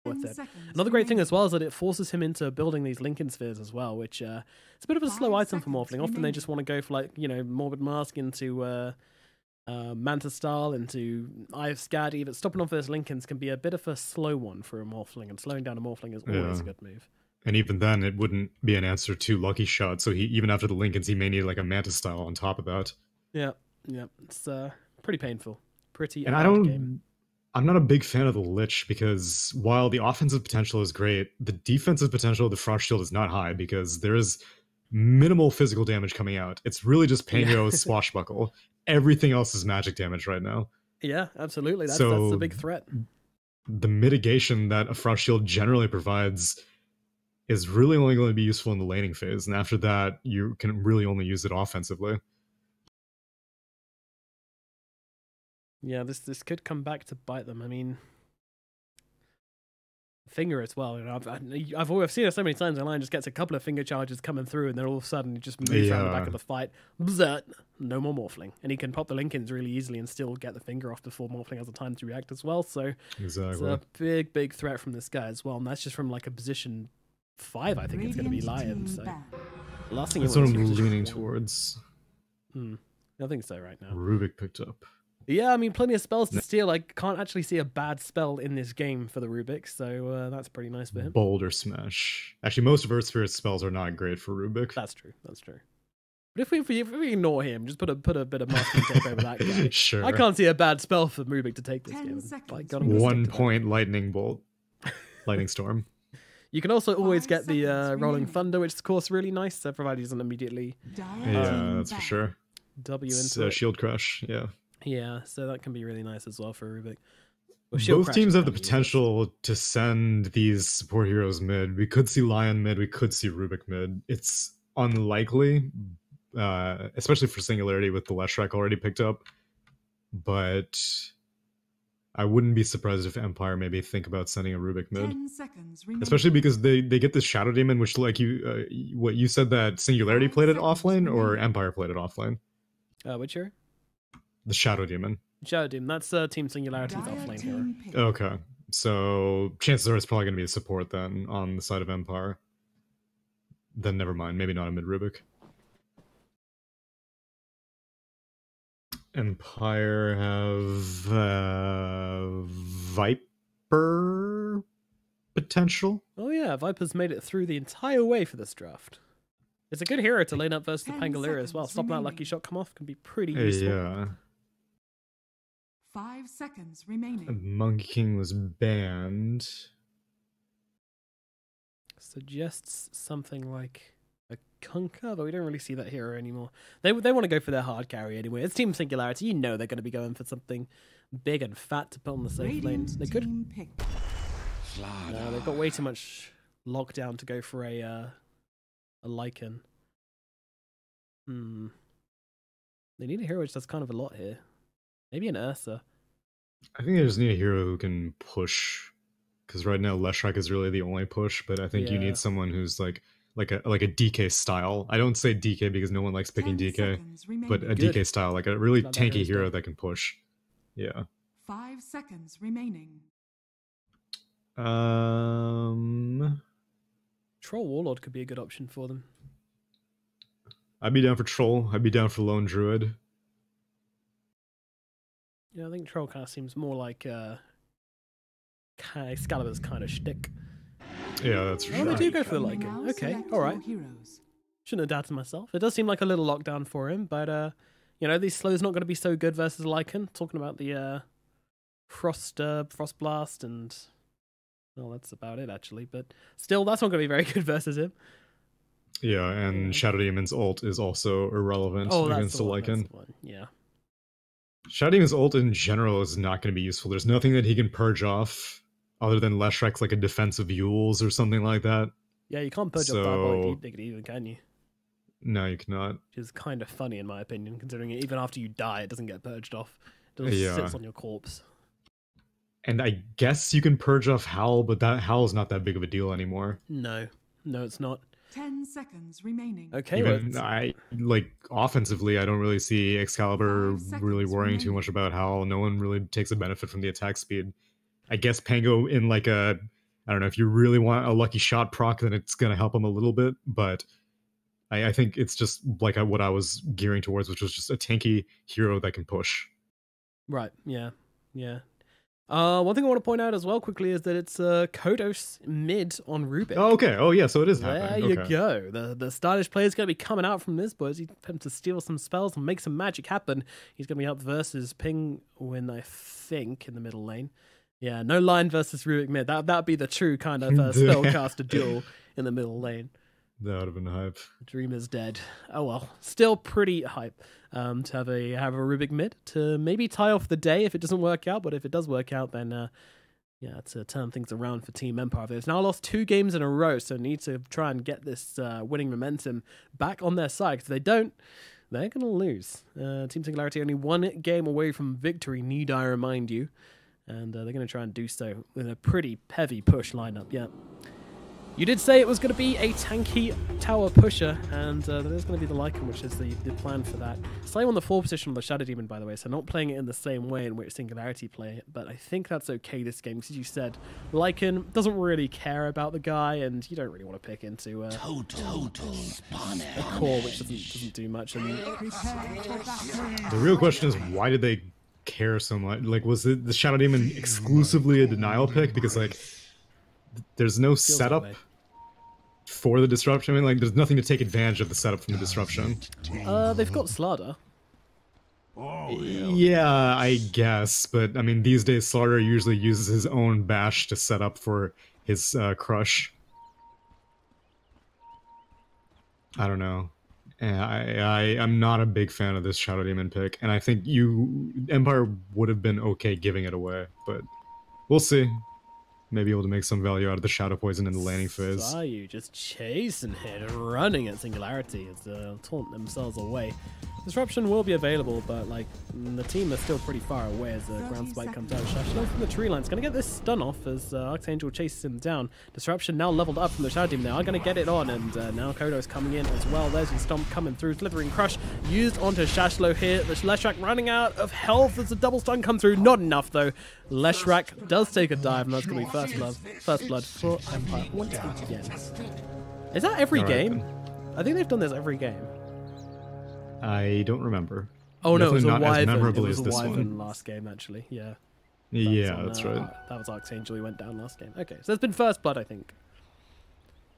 with it. Another great thing as well is that it forces him into building these Lincoln spheres as well, which it's a bit of a slow item for Morphling. Often they just want to go for, like, you know, Morbid Mask into Manta Style, into Eye of Skadi, but stopping off those Lincolns can be a bit of a slow one for a Morphling, and slowing down a Morphling is always a good move. And even then, it wouldn't be an answer to Lucky Shot, so even after the Lincolns, he may need like a Manta Style on top of that. Yeah, it's pretty painful. And I'm not a big fan of the Lich, because while the offensive potential is great, the defensive potential of the Frost Shield is not high, because there is minimal physical damage coming out. It's really just Pango Swashbuckle. Everything else is magic damage right now. Yeah, absolutely. That's the big threat. The mitigation that a Frost Shield generally provides is really only going to be useful in the laning phase, and after that, you can really only use it offensively. Yeah, this could come back to bite them. I mean, finger as well. You know, I've seen it so many times. Online just gets a couple of finger charges coming through, and then all of a sudden he just moves around the back of the fight. Bzzzt, no more Morphling, and he can pop the Lincolns really easily and still get the finger off before Morphling has the time to react as well. So it's a big threat from this guy as well, and that's just from like a position 5. I think it's going to be Lion. So last thing that's what I'm leaning towards. I think so right now. Rubik picked up. Yeah, I mean, plenty of spells to steal. I can't actually see a bad spell in this game for the Rubik, so that's pretty nice for him. Boulder Smash. Actually, most of Earth Spirit spells are not great for Rubik. That's true. But if we ignore him, just put a bit of masking tape over that guy. Sure. I can't see a bad spell for Rubik to take this game. Like, 1 point Lightning Bolt. Lightning Storm. You can also always get the Rolling Thunder, which is, of course, really nice, provided he doesn't immediately... Yeah, that's for sure. W into Shield Crush, yeah. Yeah, so that can be really nice as well for Rubik. Both teams have the potential to send these support heroes mid. We could see Lion mid, we could see Rubik mid. It's unlikely, especially for Singularity with the Leshrac already picked up. But I wouldn't be surprised if Empire maybe think about sending a Rubik mid. Especially because they get this Shadow Demon, which, like what you said, that Singularity played it offlane, or Empire played it offlane? Which hero? The Shadow Demon. Shadow Demon, that's Team Singularity's offlane hero. Okay, so chances are it's probably going to be a support then on the side of Empire. Then never mind, maybe not a mid Rubik. Empire have Viper potential. Oh yeah, Viper's made it through the entire way for this draft. It's a good hero to lane up versus the Pangolier as well. Stopping that Lucky Shot come off can be pretty useful. Yeah. 5 seconds remaining. Monkey King was banned. Suggests something like a Kunkka, but we don't really see that hero anymore. They want to go for their hard carry anyway. It's Team Singularity. You know they're going to be going for something big and fat to put on the safe lanes. They could. No, they've got way too much lockdown to go for a Lycan. They need a hero which does kind of a lot here. Maybe an Ursa. I think they just need a hero who can push, because right now Leshrac is really the only push. But I think you need someone who's like a DK style. I don't say DK because no one likes picking DK, but a DK style, like a really tanky hero that can push. Yeah. 5 seconds remaining. Troll Warlord could be a good option for them. I'd be down for Troll. I'd be down for Lone Druid. Yeah, I think Troll kind of seems more like Excalibur's kind of shtick. Yeah, that's for sure. They do go for the Lycan. Okay, alright. Shouldn't have doubted myself. It does seem like a little lockdown for him, but you know, these slow's not going to be so good versus Lycan. Talking about the Frost Blast and... Well, that's about it, actually. But still, that's not going to be very good versus him. Yeah, and Shadow Demon's ult is also irrelevant against the Lycan. Yeah. Shadow Demon's ult in general is not going to be useful. There's nothing that he can purge off other than Leshrac's like a defensive Yules or something like that. Yeah, you can't purge off Diabolic even, can you? No, you cannot. Which is kind of funny in my opinion, considering even after you die, it doesn't get purged off. It just sits on your corpse. And I guess you can purge off Howl, but that Howl's not that big of a deal anymore. No, it's not. 10 seconds remaining. Okay, offensively, I don't really see Excalibur really worrying too much about Howl. No one really takes a benefit from the attack speed. I guess Pango in like a I don't know, if you really want a lucky shot proc, then it's going to help him a little bit, but I think it's just like what I was gearing towards, which was just a tanky hero that can push. Right, yeah. One thing I want to point out as well quickly is that it's Kodos mid on Rubik. Oh, okay. Oh, yeah, so it is There happening. you go. The stylish player is going to be coming out from this, boys. He's him to steal some spells and make some magic happen. He's going to be up versus Penguin, I think, in the middle lane. Yeah, no line versus Rubik mid. That'd be the true kind of spellcaster duel in the middle lane. That would have been hype. Dream is dead. Oh well, still pretty hype to have a Rubik mid to maybe tie off the day if it doesn't work out. But if it does work out, then yeah, to turn things around for Team Empire. They've now lost 2 games in a row, so need to try and get this winning momentum back on their side. Because if they don't, they're going to lose. Team Singularity only 1 game away from victory, need I remind you. And they're going to try and do so with a pretty heavy push lineup, yeah. You did say it was going to be a tanky tower pusher, and there's going to be the Lycan, which is the plan for that. Same on the 4 position of the Shadow Demon, by the way, so not playing it in the same way in which Singularity play it, but I think that's okay this game, because you said Lycan doesn't really care about the guy, and you don't really want to pick into a core which doesn't do much. And the real question is, why did they care so much? Like, was it the Shadow Demon exclusively a denial pick? Because, like, there's no setup for the disruption. I mean, like, there's nothing to take advantage of the setup from the disruption. They've got Slaughter. Yeah, I guess, but I mean, these days Slaughter usually uses his own bash to set up for his crush. I don't know. I'm not a big fan of this Shadow Demon pick, and I think Empire would have been okay giving it away, but we'll see. Maybe able to make some value out of the Shadow Poison in the landing phase. Sayu just chasing it, running at Singularity as taunt themselves away. Disruption will be available, but like the team are still pretty far away as the ground spike comes out. Shashlo from the tree line is going to get this stun off as Archangel chases him down. Disruption now leveled up from the Shadow Demon. They are going to get it on, and now Kodo's coming in as well. There's his stomp coming through. Slithering Crush used onto Shashlo here. The Leshrac running out of health as the double stun comes through. Not enough though. Leshrac does take a dive, and that's going to be first blood for Empire once again. Is that every game? I think they've done this every game. I don't remember. Oh no, it was a not as Wyvern. memorable It was as a this Wyvern one. last game, actually. Yeah. Yeah, that's right. That was Archangel who went down last game. Okay, so there's been first blood, I think.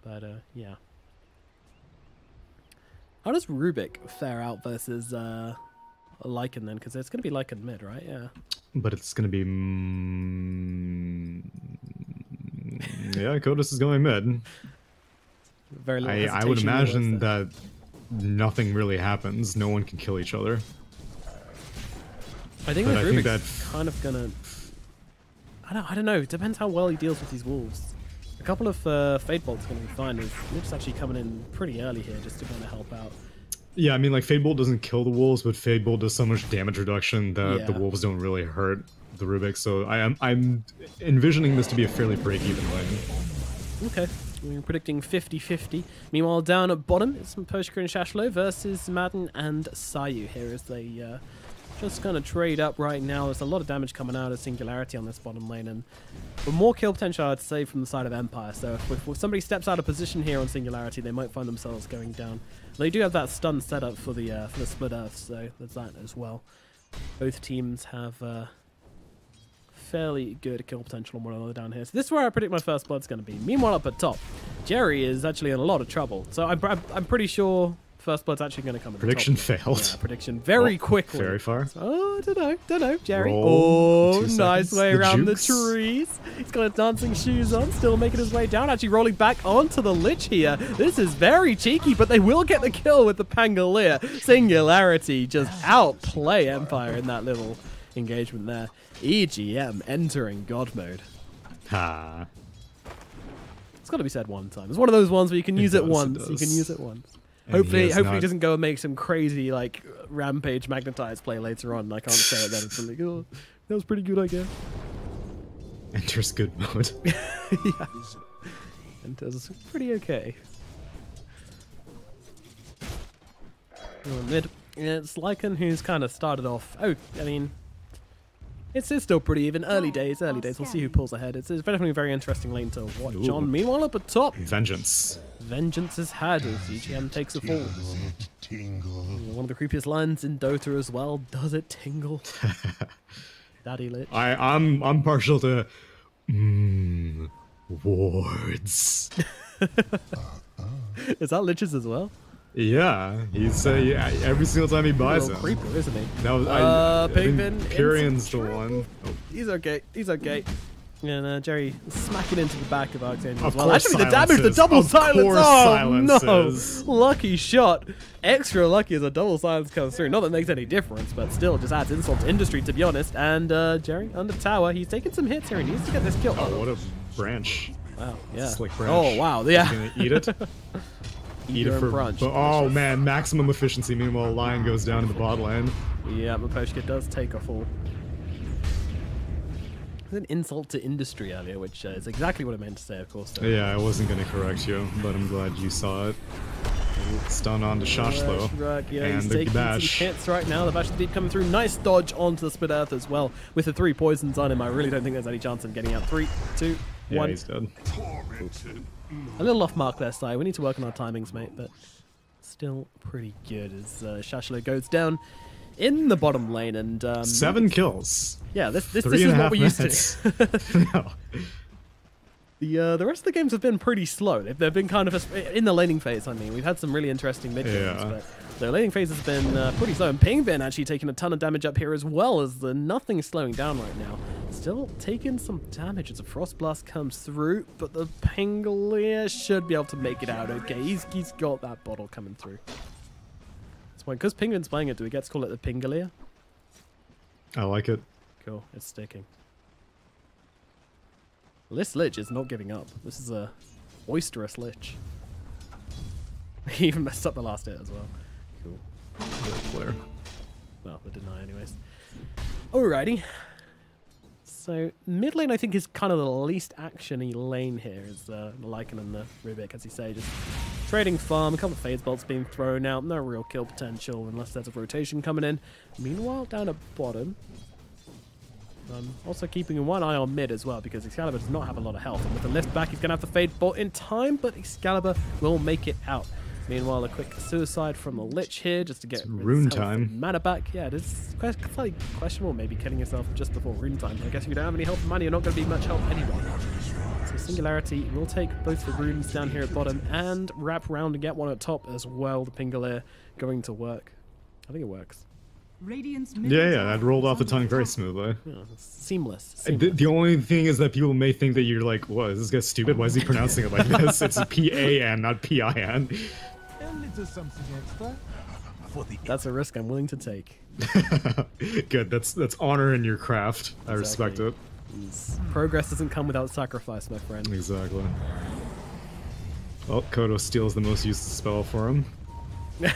But yeah. How does Rubik fare out versus Lycan then? Because it's going to be Lycan mid, right? Yeah. But it's going to be... yeah, Kodos is going mid. Very little I would imagine there. that nothing really happens. No one can kill each other. I think But I think Rubik's kind of gonna. I don't know. It depends how well he deals with these wolves. A couple of Fade Bolts gonna be fine. Luke's actually coming in pretty early here just to kind of help out. Yeah, I mean, like, Fade Bolt doesn't kill the wolves, but Fade Bolt does so much damage reduction that the wolves don't really hurt the Rubik. So I'm envisioning this to be a fairly break-even lane. Okay. We're predicting 50-50. Meanwhile, down at bottom, it's Poshka and Shashlo versus Madden and Sayu here as they just kind of trade up right now. There's a lot of damage coming out of Singularity on this bottom lane, and with more kill potential, I'd say, from the side of Empire. So if somebody steps out of position here on Singularity, they might find themselves going down. They do have that stun set up for the split earth, so there's that as well. Both teams have fairly good kill potential on one another down here. So this is where I predict my first blood's going to be. Meanwhile, up at top, Jerry is actually in a lot of trouble. So I'm pretty sure first blood's actually going to come at Prediction the top. failed. Yeah, prediction very quickly. Very far. Oh, I don't know, Jerry. Roll, oh, 2 nice seconds. way The around jukes. the trees. He's got his dancing shoes on, still making his way down, actually rolling back onto the Lich here. This is very cheeky, but they will get the kill with the Pangolier. Singularity just outplay Empire in that little engagement there. EGM entering God mode. Ha. It's got to be said one time. It's one of those ones where you can use it once. You can use it once. Hopefully he doesn't go and make some crazy like rampage magnetized play later on. I can't say it then. It's like, oh, that was pretty good, I guess. Enters good mode. Yeah. Enters pretty okay. Mid. It's Lycan who's kind of started off. Oh, I mean, It's still pretty even. Early days. We'll see who pulls ahead. It's definitely a very interesting lane to watch on. Meanwhile, up at top, Vengeance. Vengeance is had as EGM takes a fall. One of the creepiest lines in Dota as well. Does it tingle? Daddy Lich. I'm partial to wards. Is that Lich's as well? Yeah, he's every single time he buys He's a him. creeper, isn't he? That was I think Pigman. Pyrrhon's the one. Oh. He's okay. And Jerry smacking into the back of Arcturian as Of well. course Actually, the damage, the double silence. Silences. No! Lucky shot. Extra lucky as a double silence comes through. Not that it makes any difference, but still just adds insult to industry, to be honest. And Jerry under tower. He's taking some hits here. He needs to get this kill. Oh, what a branch. Wow, yeah. Slick branch. Oh, wow. Yeah. He's gonna eat it. Eat it for brunch. Oh man, maximum efficiency. Meanwhile, Lion goes down in the bot lane. Yeah, Maposhka does take a fall. It was an insult to industry earlier, which is exactly what I meant to say, of course. Yeah, I wasn't gonna correct you, but I'm glad you saw it. Stun on to Shash though, yeah, and he's the taking bash. some hits right now. The bash of the deep coming through. Nice dodge onto the split earth as well. With the 3 poisons on him, I really don't think there's any chance of getting out. 3, 2, 1. Yeah, he's dead. A little off mark there, Si. We need to work on our timings, mate, but still pretty good as Shashlo goes down in the bottom lane. And 7 kills. Yeah, this is what we used to. No. The rest of the games have been pretty slow. They've been kind of in the laning phase. I mean, we've had some really interesting mid games, but the laning phase has been pretty slow. And Pingbin actually taking a ton of damage up here as well, as nothing's slowing down right now. Still taking some damage as a Frost Blast comes through, but the Pingalier should be able to make it out okay. He's got that bottle coming through. That's why, because Penguin's playing it, do we get to call it the Pingalier? I like it. Cool, it's sticking. This Lich is not giving up. This is a boisterous Lich. He even messed up the last hit as well. Cool. Good player. Well, the deny anyways. Alrighty. So, mid lane I think is kind of the least action-y lane here, is the Lycan and the Rubik, as you say. Just trading farm, a couple of phase bolts being thrown out, no real kill potential unless there's a rotation coming in. Meanwhile, down at bottom, also keeping one eye on mid as well, because Excalibur does not have a lot of health. And with the lift back, he's going to have to fade bolt in time, but Excalibur will make it out. Meanwhile, a quick suicide from the Lich here, just to get rune time. Mana back. Yeah, it is slightly questionable, maybe killing yourself just before rune time. But I guess if you don't have any health and money, you're not going to be much help anyway. So Singularity will take both the runes down here at bottom and wrap around and get one at top as well. The Pingalier going to work. I think it works. Yeah, that rolled off the tongue very smoothly. Yeah, seamless. The only thing is that people may think that you're like, what, is this guy stupid? Why is he pronouncing it like this? It's P-A-N, not P-I-N. That's a risk I'm willing to take. Good, that's honor in your craft. I respect it. Progress doesn't come without sacrifice, my friend. Exactly. Well, Kodo steals the most useless spell for him. Oh!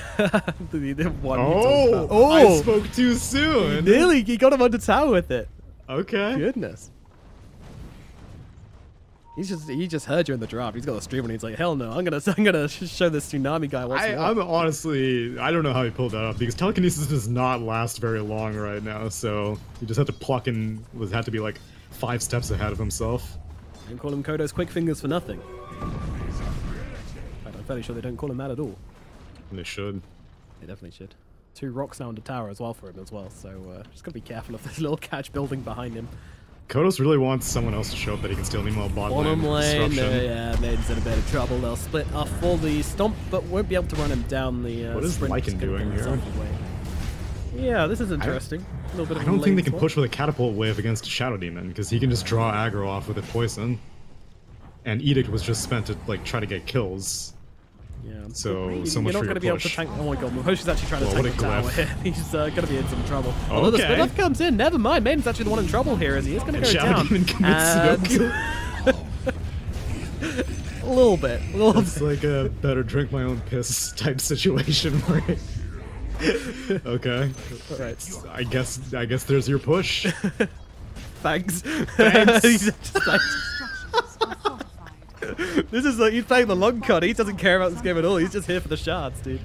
I spoke too soon. Nearly, he got him under tower with it. Okay. Goodness. He just heard you in the draft. He's got the stream and he's like, hell no, I'm gonna show this Tsunami guy what's what. I'm honestly, I don't know how he pulled that off, because telekinesis does not last very long right now, so you just have to pluck and have to be like 5 steps ahead of himself. Don't call him Kodo's quick fingers for nothing. I'm fairly sure they don't call him that at all. And they should. They definitely should. 2 rocks now under tower as well for him as well, so just gotta be careful of this little catch building behind him. Kodos really wants someone else to show up that he can steal meanwhile bottom lane. Yeah, Maiden's in a bit of trouble. They'll split off for the stomp, but won't be able to run him down the what is Lycan doing here? Yeah, this is interesting. A little bit of I don't think they can push with a catapult wave against Shadow Demon, because he can just draw aggro off with a poison. And Edict was just spent to like try to get kills. Yeah. So much for your push. You're not going to be able to tank. Oh my god, Mahoshi's actually trying to tank the tower here. He's going to be in some trouble. Although the split off comes in, never mind. Maiden's actually the one in trouble here, as he is going to go down. A little bit. It's like a better drink my own piss type situation, right? Okay. Right. I guess there's your push. Thanks. Thanks. This is like, he's playing the long con. He doesn't care about this game at all. He's just here for the shards, dude.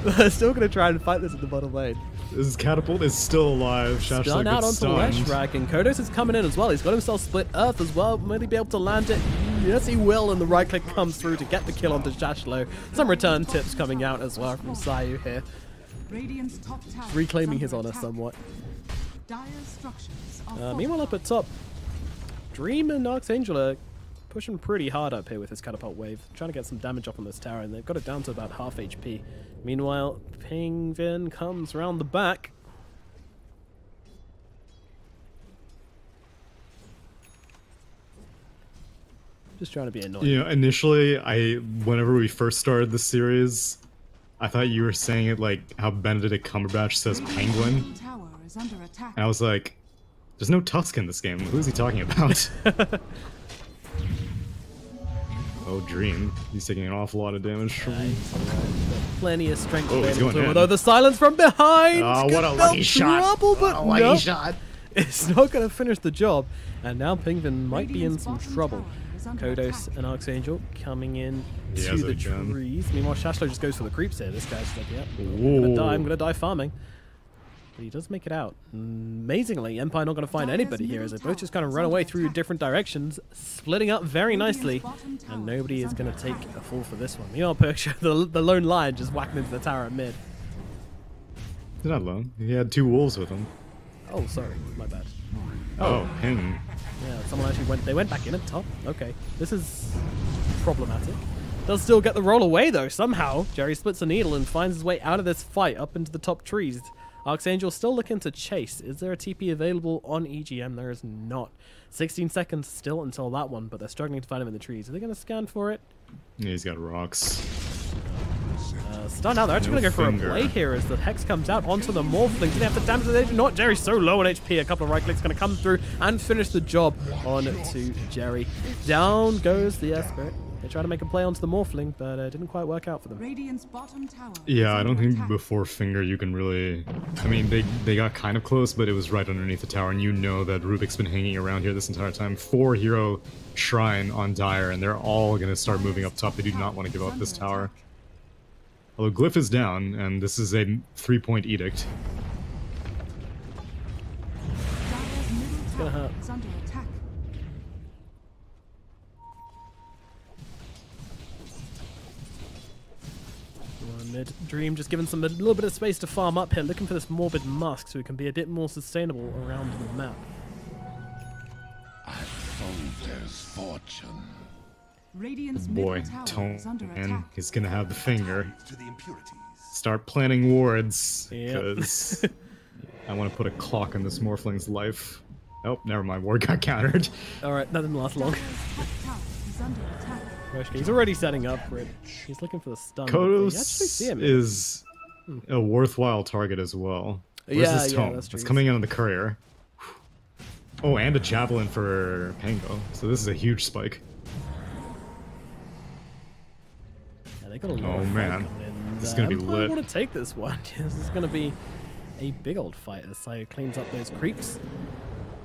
They're still going to try and fight this in the bottom lane. His catapult is still alive. Shashler Stun out gets onto stunned. Leshrac, and Kodos is coming in as well. He's got himself split earth as well. Will he be able to land it? Yes, he will, and the right click comes through to get the kill onto Shashlo. Some return tips coming out as well from Sayu here. Radiant's top tower is Reclaiming his under honor attack. somewhat. Dire structures are Meanwhile, up at top, Dream and Archangel are pushing pretty hard up here with his catapult wave, trying to get some damage up on this tower, and they've got it down to about half HP. Meanwhile, Pingvin comes around the back. Just trying to be annoying. You know, initially, whenever we first started the series, I thought you were saying it like how Benedict Cumberbatch says penguin. tower is under attack. And I was like, there's no Tusk in this game. Who's he talking about? Oh, Dream. He's taking an awful lot of damage from me. Plenty of strength Oh, he's available going to him, in. although the silence from behind. Oh, what a lucky shot. Trouble, but What a lucky no, shot. it's not going to finish the job. And now Pingvin might be in Radiant's some bottom trouble. tower is under Kodos attack. and Archangel coming in He to has the a gun. trees. Meanwhile, Shashlo just goes for the creeps here. This guy's like, yeah, Whoa. I'm gonna die farming. But he does make it out. Amazingly, Empire not going to find anybody here as they both just kind of run away through different directions, splitting up very nicely, and nobody is going to take a fall for this one. Meanwhile, Perksha, the lone lion, just whacking into the tower at mid. He's not alone. He had 2 wolves with him. Oh, sorry, my bad. Oh, him. Yeah, someone actually they went back in at top. Okay, this is problematic. They'll still get the roll away though, somehow. Jerry splits a needle and finds his way out of this fight up into the top trees. Archangel still looking to chase. Is there a TP available on EGM? There is not. 16 seconds still until that one, but they're struggling to find him in the trees. Are they going to scan for it? Yeah, he's got rocks. Stun out. They're actually No going to go for finger. a play here as the Hex comes out onto the Morphling. Do they have the damage that they do not? Jerry's so low on HP. A couple of right clicks going to come through and finish the job on to Jerry. Down goes the Spirit. They try to make a play onto the Morphling, but it didn't quite work out for them. Radiant's bottom tower is Yeah, I don't under think attack. before Finger you can really... I mean, they got kind of close, but it was right underneath the tower, and you know that Rubik's been hanging around here this entire time. 4-hero Shrine on Dire, and they're all going to start moving up top. They do not want to give up this tower. Although Glyph is down, and this is a 3-point edict. Dire's middle gonna tower hurt. is under attack. Mid Dream just giving some a little bit of space to farm up here, looking for this Morbid Musk so it can be a bit more sustainable around the map. I found there's fortune. Radiant's Boy, middle tower Tone is under and attack. he's going to have the Finger. To the impurities. Start planning wards, Yep. because I want to put a clock on this Morphling's life. Oh, never mind, ward got countered. Alright, that didn't last long. Dire's top tower is under attack. He's already setting up for it. He's looking for the stun. You actually see Kodos him. is a worthwhile target as well. Where's Yeah, this yeah, Tome? that's true. It's coming in on the courier. Oh, and a javelin for Pango. So this is a huge spike. Yeah, they got a lot Oh, of fight man. coming in. This is gonna be Empire lit. want to take this one. This is going to be a big old fight as Sayu cleans up those creeps.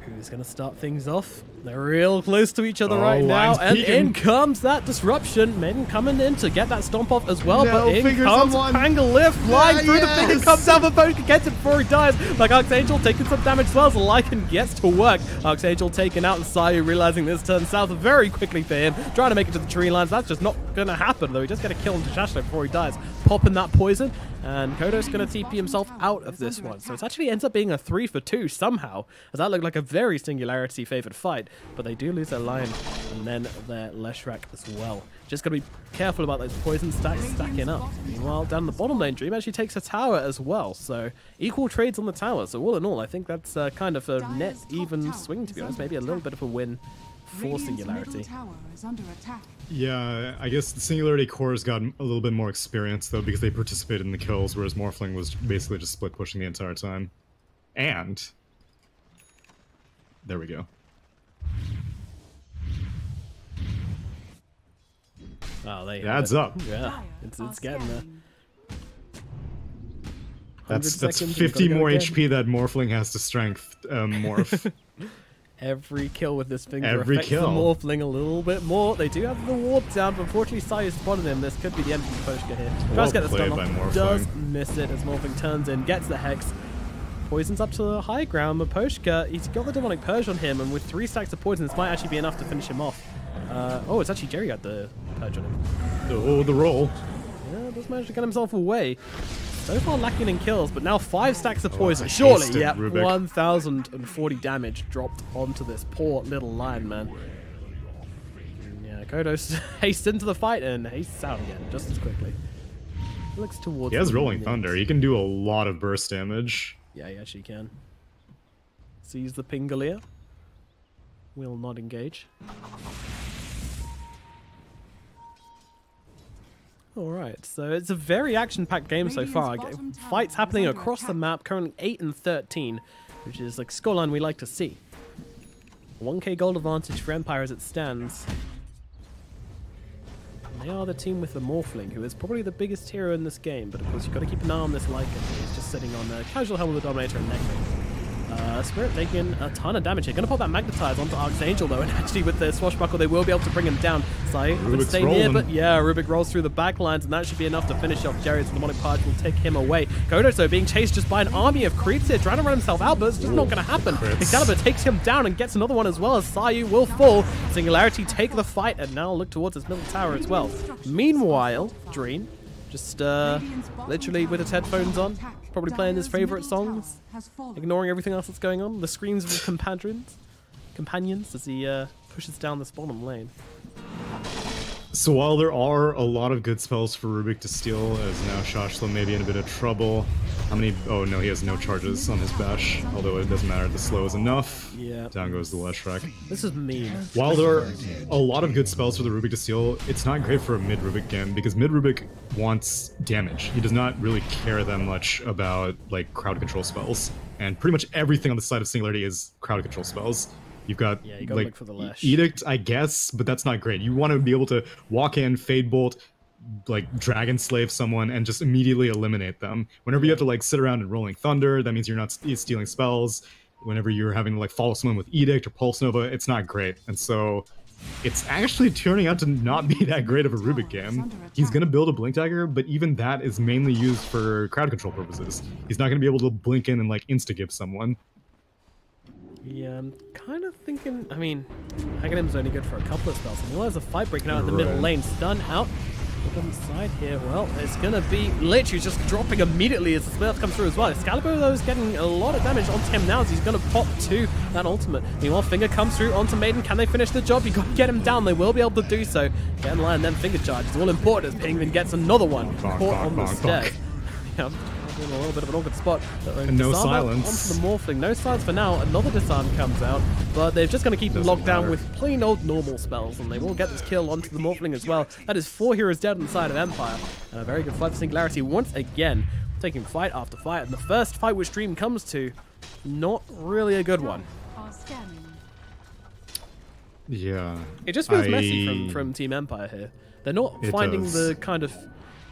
Who's going to start things off? They're real close to each other Oh, right now, Line's and peeking. in comes that disruption. Maiden coming in to get that stomp off as well, No, but in fingers comes on one. Pangolift, flying Yeah, through the finger, yes. comes down for Poke, gets it before he dies. Like Archangel taking some damage as well as Lycan gets to work. Archangel taken out, and Sayu realizing this turns south very quickly for him, trying to make it to the tree lines. That's just not going to happen, though. He does get a kill into Shashlo before he dies, popping that poison, and Kodos going to TP himself out of this one. So it actually ends up being a 3 for 2 somehow, as that looked like a very Singularity favored fight, but they do lose their Lion and then their Leshrac as well. Just got to be careful about those poison stacks stacking up. Meanwhile, down the bottom lane, Dream actually takes a tower as well, so equal trades on the tower. So all in all, I think that's kind of a net even swing, to be honest. Maybe a little bit of a win for Radiant's Singularity. middle tower is under attack. Yeah, I guess the Singularity Core's got a little bit more experience, though, because they participated in the kills, whereas Morphling was basically just split pushing the entire time. And... there we go. Oh, they It adds up. Yeah, Dire it's are getting there. scanning. That's 100 seconds, we've 50 gotta go more again. HP that Morphling has to strength morph. Every kill with this finger Every affects kill. the Morphling a little bit more. They do have the warp down, but unfortunately Sayu spotted him. This could be the end of the Poshka here. Well Tries to get the played stun by off, Morphling. does miss it as Morphling turns in, gets the Hex, Poison's up to the high ground. Miposhka, he's got the Demonic Purge on him, and with 3 stacks of poison, this might actually be enough to finish him off. Oh, it's actually Jerry got the Purge on him. Oh, the roll. Yeah, does manage to get himself away. So far lacking in kills, but now 5 stacks of poison. Surely, yeah, 1,040 damage dropped onto this poor little lion man. Yeah, Kodos hastes into the fight and hastes out again just as quickly. Looks towards. He has Rolling Thunder. He can do a lot of burst damage. Yeah, he actually can. Sees the Pingalier. Will not engage. Alright, so it's a very action-packed game so far. Fights happening across the map, currently 8 and 13, which is like scoreline we like to see. 1k gold advantage for Empire as it stands. And they are the team with the Morphling, who is probably the biggest hero in this game, but of course you've got to keep an eye on this Lycan. He's just sitting on a casual helmet with the Dominator and Neckbait. Spirit taking a ton of damage here. Gonna pop that Magnetize onto Archangel though, and actually with the Swashbuckle they will be able to bring him down. Sai would stay near, but yeah, Rubik rolls through the backlines, and that should be enough to finish off Jerry. So the Demonic Purge will take him away. Kodos though being chased just by an army of creeps here, trying to run himself out, but it's just not gonna happen. Excalibur takes him down and gets another one as well, as Sayu will fall. Singularity take the fight and now look towards his middle tower as well. Meanwhile, Dream just literally with his headphones on, probably playing his favorite songs, ignoring everything else that's going on, the screams of his companions as he pushes down this bottom lane. So while there are a lot of good spells for Rubik to steal, as now Shashla may be in a bit of trouble. How many? Oh no, he has no charges on his bash, although it doesn't matter, the slow is enough. Yeah. Down goes the Leshrac. This is mean. While there are a lot of good spells for the Rubik to steal, it's not great for a mid Rubik game, because mid Rubik wants damage. He does not really care that much about like crowd control spells, and pretty much everything on the side of Singularity is crowd control spells. You've got you gotta like look for the Lesh. Edict, I guess, but that's not great. You want to be able to walk in, Fade Bolt, like Dragon Slave someone, and just immediately eliminate them. Whenever you have to like sit around and Rolling Thunder, that means you're not stealing spells. Whenever you're having to like follow someone with Edict or Pulse Nova, it's not great. And so it's actually turning out to not be that great of a Rubik game. He's going to build a Blink Dagger, but even that is mainly used for crowd control purposes. He's not going to be able to blink in and like insta-give someone. Yeah, I'm kind of thinking, I mean, Hagenim's only good for a couple of spells. And there's a fight breaking out in the middle lane. Stun out. Look on the side here. Well, it's going to be literally just dropping immediately as the spell comes through as well. Excalibur, though, is getting a lot of damage onto him now as he's going to pop to that ultimate. Meanwhile, Finger comes through onto Maiden. Can they finish the job? You've got to get him down. They will be able to do so. Get in line, then Finger Charge. It's all important as Penguin gets another one. Caught on the stairs. Yeah. In a little bit of an awkward spot. And no silence. Onto the Morphling. No silence for now. Another disarm comes out, but they're just going to keep him locked down with plain old normal spells, and they will get this kill onto the Morphling as well. That is 4 heroes dead on the side of Empire. And a very good fight for Singularity once again, taking fight after fight. And the first fight which Dream comes to, not really a good one. Yeah. It just feels messy from Team Empire here. They're not finding the kind of...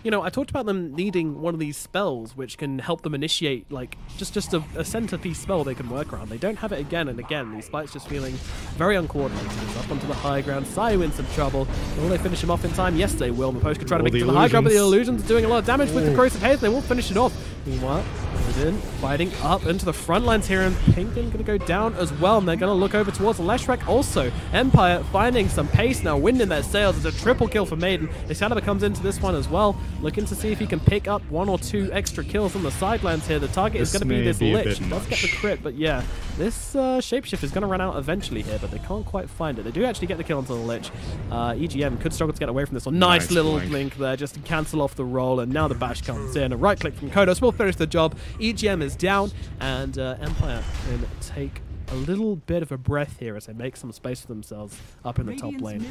You know, I talked about them needing one of these spells which can help them initiate, like, just a centerpiece spell they can work around. They don't have it again and again. These fights just feeling very uncoordinated. It's up onto the high ground. Sayu in some trouble. Will they finish him off in time? Yes, they will. Miposhka trying to make it to the high ground, but the illusions are doing a lot of damage with the Corrosive Haze, and they will finish it off. Meanwhile, Odin fighting up into the front lines here, and Penguin going to go down as well, and they're going to look over towards the Leshrac also. Empire finding some pace now, winding their sails. It's a triple kill for Maiden. Excalibur comes into this one as well, looking to see if he can pick up 1 or 2 extra kills on the sidelines here. The target is going to be this Lich. He does get the crit, but yeah, this Shapeshift is going to run out eventually here, but they can't quite find it. They do actually get the kill onto the Lich. EGM could struggle to get away from this one. Nice little blink there just to cancel off the roll, and now the bash comes in. A right click from Kodos will finish the job. EGM is down, and Empire can take a little bit of a breath here as they make some space for themselves up in the top lane.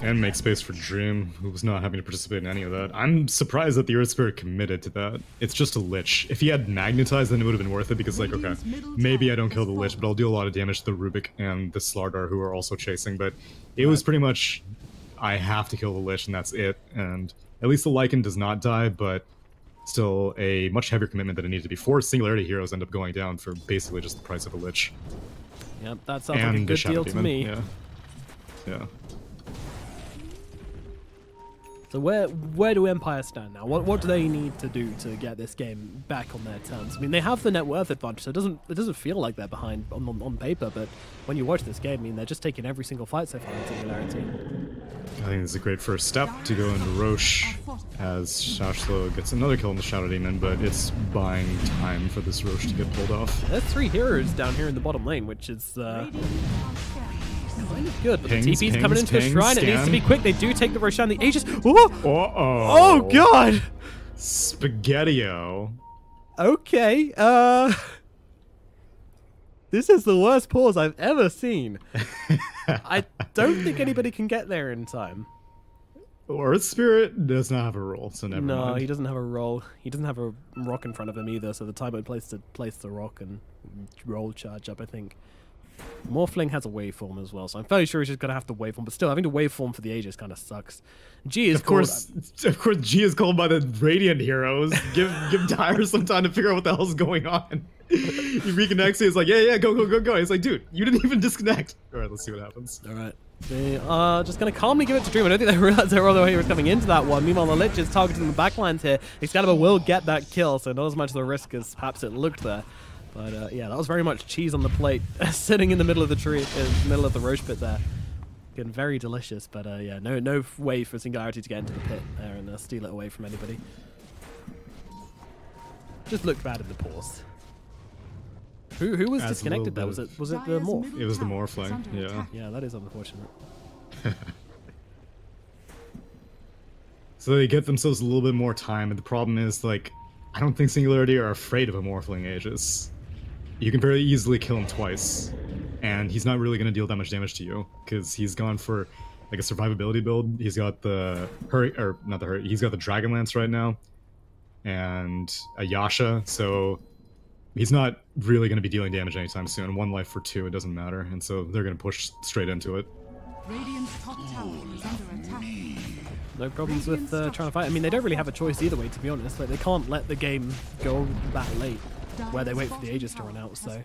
And make space for Dream, who was not having to participate in any of that. I'm surprised that the Earth Spirit committed to that. It's just a Lich. If he had Magnetized, then it would have been worth it, because like, okay, maybe I don't kill the Lich, but I'll do a lot of damage to the Rubik and the Slardar, who are also chasing. But it was pretty much, I have to kill the Lich, and that's it. And at least the Lycan does not die, but still a much heavier commitment than it needed to be. 4 Singularity heroes end up going down for basically just the price of a Lich. Yep, that sounds like a good deal to me. Yeah. So where do Empire stand now? What do they need to do to get this game back on their terms? I mean, they have the net worth advantage, so it doesn't feel like they're behind on paper. But when you watch this game, I mean, they're just taking every single fight so far in Singularity. I think it's a great first step to go into Roche as Shashlo gets another kill in the Shadow Demon, but it's buying time for this Roche to get pulled off. There's 3 heroes down here in the bottom lane, which is kind of good. But the TP's coming into a shrine. It needs to be quick. They do take the Roshan, the Aegis. Oh god! Spaghetti-O. Okay, this is the worst pause I've ever seen. I don't think anybody can get there in time. Earth Spirit does not have a roll, so never mind. No, he doesn't have a roll. He doesn't have a rock in front of him either, so the time would place the rock and roll charge up, I think. Morphling has a waveform as well, so I'm fairly sure he's just gonna have to waveform, but still having to waveform for the Aegis kind of sucks. G is of course G is called by the Radiant heroes. Give Tyre some time to figure out what the hell's going on. He reconnects, he's like, yeah, go. He's like, dude, you didn't even disconnect. Alright, let's see what happens. Alright. They are just going to calmly give it to Dream. I don't think they realized their other heroes coming into that one. Meanwhile, the Lich is targeting the backlines here. Excalibur will get that kill, so not as much of a risk as perhaps it looked there. But yeah, that was very much cheese on the plate, sitting in the middle of the tree, in the middle of the Roche pit there. Getting very delicious, but yeah, no way for Singularity to get into the pit there and steal it away from anybody. Just looked bad in the pause. Who was disconnected there? Was it the Morph? It was the Morphling, yeah. Yeah, that is unfortunate. So they get themselves a little bit more time, and the problem is, like, I don't think Singularity are afraid of a Morphling Aegis. You can very easily kill him twice, and he's not really going to deal that much damage to you, because he's gone for, like, a survivability build. He's got the he's got the Dragonlance right now, and a Yasha, so he's not really going to be dealing damage anytime soon. 1 life for 2, it doesn't matter, and so they're going to push straight into it. Radiant's top tower is under attack. No problems with trying to fight. I mean, they don't really have a choice either way, to be honest. Like, they can't let the game go that late, where they wait for the Aegis to run out. So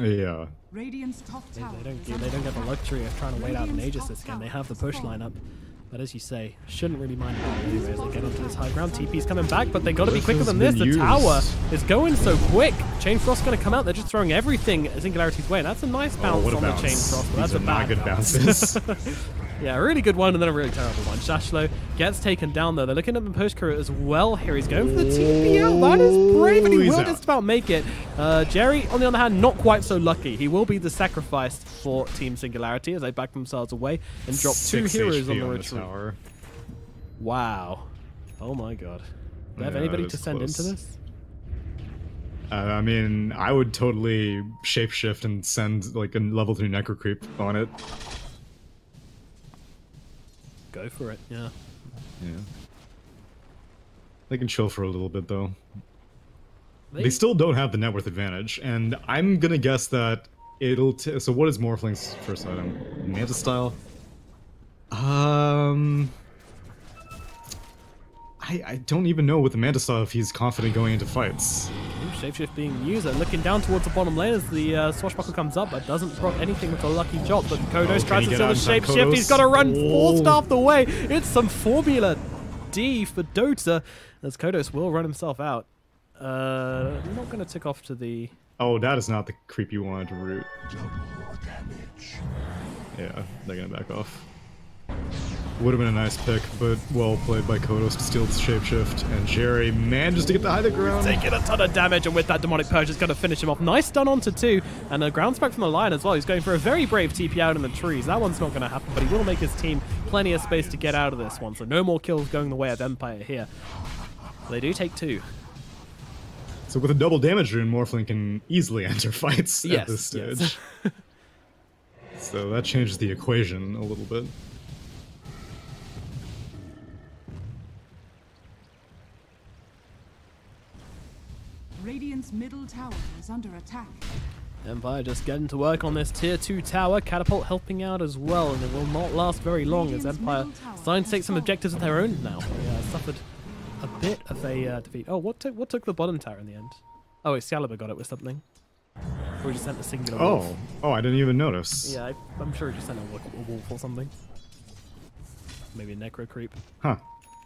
yeah, Radiant's top tower they don't get the luxury of trying to wait out an Aegis this game. They have the push lineup. But as you say, shouldn't really mind about it anyway as they get onto this high ground. TP's coming back, but they got to be quicker than this. The tower is going so quick. Chain Frost's going to come out. They're just throwing everything Singularity's way. And that's a nice bounce on the Chain Frost. But that's a bad good bounce. Yeah, a really good one and then a really terrible one. Shashlo gets taken down though. They're looking at the push crew as well here. He's going for the TP out. That is brave, and he will just about make it. Jerry, on the other hand, not quite so lucky. He will be the sacrifice for Team Singularity as they back themselves away and drop 2 heroes on the retreat. Wow. Oh my god. Do they have anybody to send into this? I mean, I would totally shapeshift and send like a level 3 Necro Creep on it. Go for it, yeah. Yeah. They can chill for a little bit, though. They still don't have the net worth advantage, and I'm gonna guess that it'll... So what is Morphling's first item? Manta Style? I don't even know with the Manta Style if he's confident going into fights. Shapeshift being used and looking down towards the bottom lane as the Swashbuckle comes up, but doesn't proc anything with a lucky chop. But Kodos tries to steal the Shapeshift. He's got to run 4 staff the way. It's some Formula D for Dota, as Kodos will run himself out. I'm not going to tick off to the... Oh, that is not the creep you wanted to root. Double damage. Yeah, they're going to back off. Would have been a nice pick, but well played by Kodos to steal the Shapeshift, and Jerry manages to get the high ground. Taking a ton of damage, and with that Demonic Purge is going to finish him off. Nice stun onto 2, and a ground spec from the Lion as well. He's going for a very brave TP out in the trees. That one's not going to happen, but he will make his team plenty of space to get out of this one, so no more kills going the way of Empire here. They do take 2. So with a double damage rune, Morphling can easily enter fights at this stage. Yes. So that changes the equation a little bit. Radiant's middle tower is under attack. Empire just getting to work on this tier 2 tower. Catapult helping out as well, and it will not last very long as Empire starting to take some objectives of their own now. They suffered a bit of a defeat. Oh, what took the bottom tower in the end? Oh, Excalibur got it with something. Or he just sent a singular wolf. Oh, I didn't even notice. Yeah, I'm sure he just sent a wolf or something. Maybe a Necro Creep. Huh.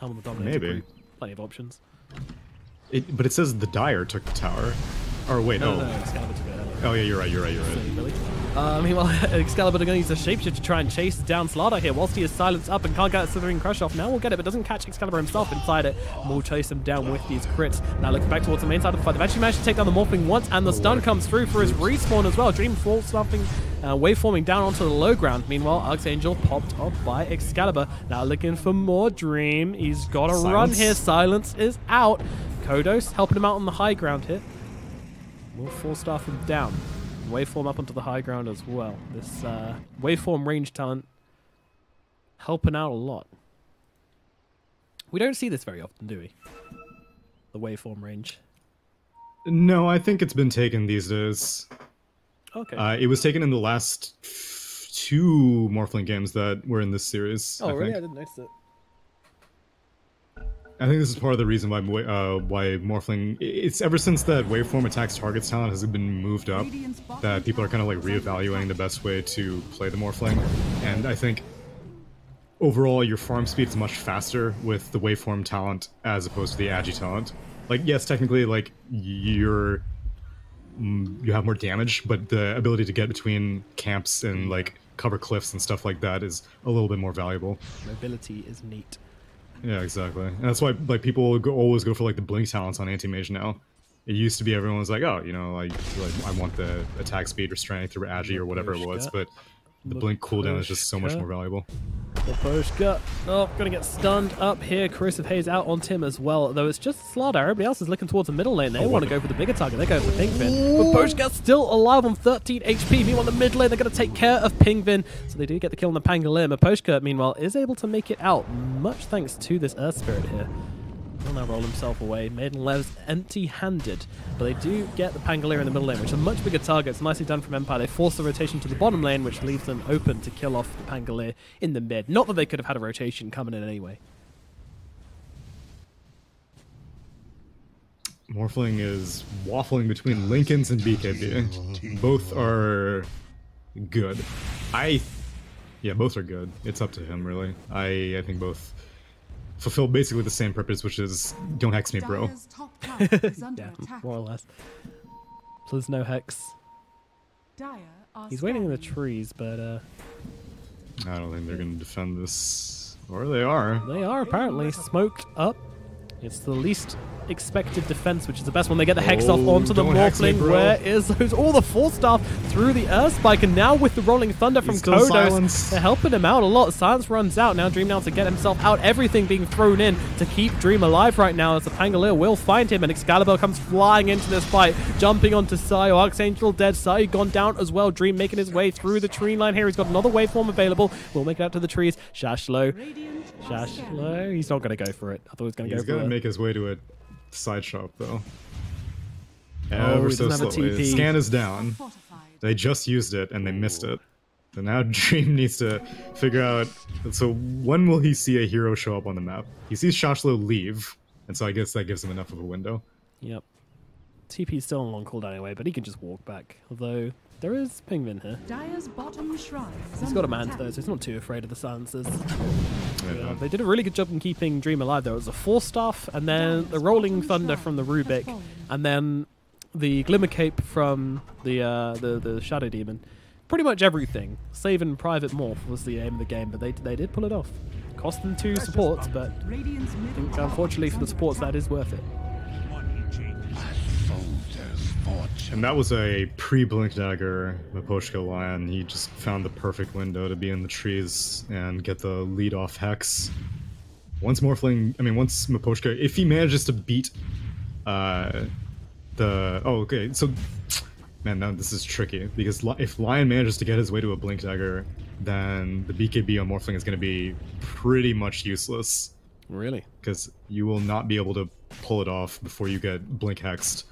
Helm of the Dominator. Maybe. Plenty of options. But it says the Dire took the tower. Or wait, no. No, Excalibur took it earlier. Oh yeah, you're right. Silly Billy. Meanwhile, Excalibur are going to use the shapeshift to try and chase down Slardar here. Whilst he is silenced up and can't get that Slithering Crush off. Now we'll get it, but doesn't catch Excalibur himself inside it. We'll chase him down with these crits. Now looking back towards the main side of the fight. They've actually managed to take down the Morphling once, and the stun comes through for his respawn as well. Dream falls something, waveforming down onto the low ground. Meanwhile, Archangel popped off by Excalibur. Now looking for more Dream. He's got a run here. Silence is out. Kodos helping him out on the high ground here. We'll 4-star him down. Waveform up onto the high ground as well. This waveform range talent helping out a lot. We don't see this very often, do we? The waveform range. No, I think it's been taken these days. Okay. It was taken in the last 2 Morphling games that were in this series. Oh, really? I didn't notice it. I think this is part of the reason why Morphling... It's ever since that waveform attacks targets talent has been moved up, that people are kind of like reevaluating the best way to play the Morphling. And I think overall your farm speed is much faster with the waveform talent as opposed to the Agi talent. Like, yes, technically, like, you have more damage, but the ability to get between camps and, like, cover cliffs and stuff like that is a little bit more valuable. Mobility is neat. Yeah, exactly. And that's why like people always go for like the blink talents on anti-mage now. It used to be everyone was like, oh, you know, like I want the attack speed or strength or agi or whatever it was, but the blink cooldown is just so much more valuable. Maposhka. Oh, gonna get stunned up here. Corrosive Haze out on Tim as well, though it's just Slardar. Everybody else is looking towards the middle lane. They want to go for the bigger target. They're going for Pingvin. Maposhka's still alive on 13 HP. Meanwhile, the mid lane, they're going to take care of Pingvin. So they do get the kill on the Pangolier. Maposhka, meanwhile, is able to make it out, much thanks to this Earth Spirit here. He'll now roll himself away. Maiden Lev's empty-handed. But they do get the Pangolier in the middle lane, which is a much bigger target. It's nicely done from Empire. They force the rotation to the bottom lane, which leaves them open to kill off the Pangolier in the mid. Not that they could have had a rotation coming in anyway. Morphling is waffling between Lincolns and BKB. Both are good. Yeah, both are good. It's up to him, really. I think both fulfill basically the same purpose, which is don't hex me, bro. Yeah, more or less. So there's no hex. He's waiting in the trees, but I don't think they're going to defend this. Or they are. They are apparently smoked up. It's the least expected defense, which is the best one. They get the hex off onto the Morphling. Where is those? All the 4-star through the Earth Spike, and now with the Rolling Thunder from Kodos, they're helping him out a lot. Silence runs out. Now Dream now to get himself out. Everything being thrown in to keep Dream alive right now, as the Pangolier will find him, and Excalibur comes flying into this fight, jumping onto Sai. Archangel dead. Sai gone down as well. Dream making his way through the tree line here. He's got another waveform available. We'll make it out to the trees. Shashlo. He's not going to go for it. I thought he was going to go for it. He's going to make his way to a side shop, though. Ever so slowly. Scan is down. They just used it, and they missed it. So now Dream needs to figure out... So when will he see a hero show up on the map? He sees Shashlo leave, and so I guess that gives him enough of a window. Yep. TP's still on long cooldown anyway, but he can just walk back. Although, there is Pingvin here. He's got a man though, so he's not too afraid of the silencers. Yeah, they did a really good job in keeping Dream alive though. It was a 4-staff, and then the Rolling Thunder from the Rubik, and then the Glimmer Cape from the Shadow Demon. Pretty much everything. Saving Private Morph was the aim of the game, but they did pull it off. Cost them 2 supports, but I think unfortunately for the supports that is worth it. And that was a pre-Blink Dagger Maposhka Lion. He just found the perfect window to be in the trees and get the lead-off hex. Once Maposhka, if he manages to beat so man, now this is tricky, because if Lion manages to get his way to a Blink Dagger, then the BKB on Morphling is going to be pretty much useless. Really? Because you will not be able to pull it off before you get Blink Hexed.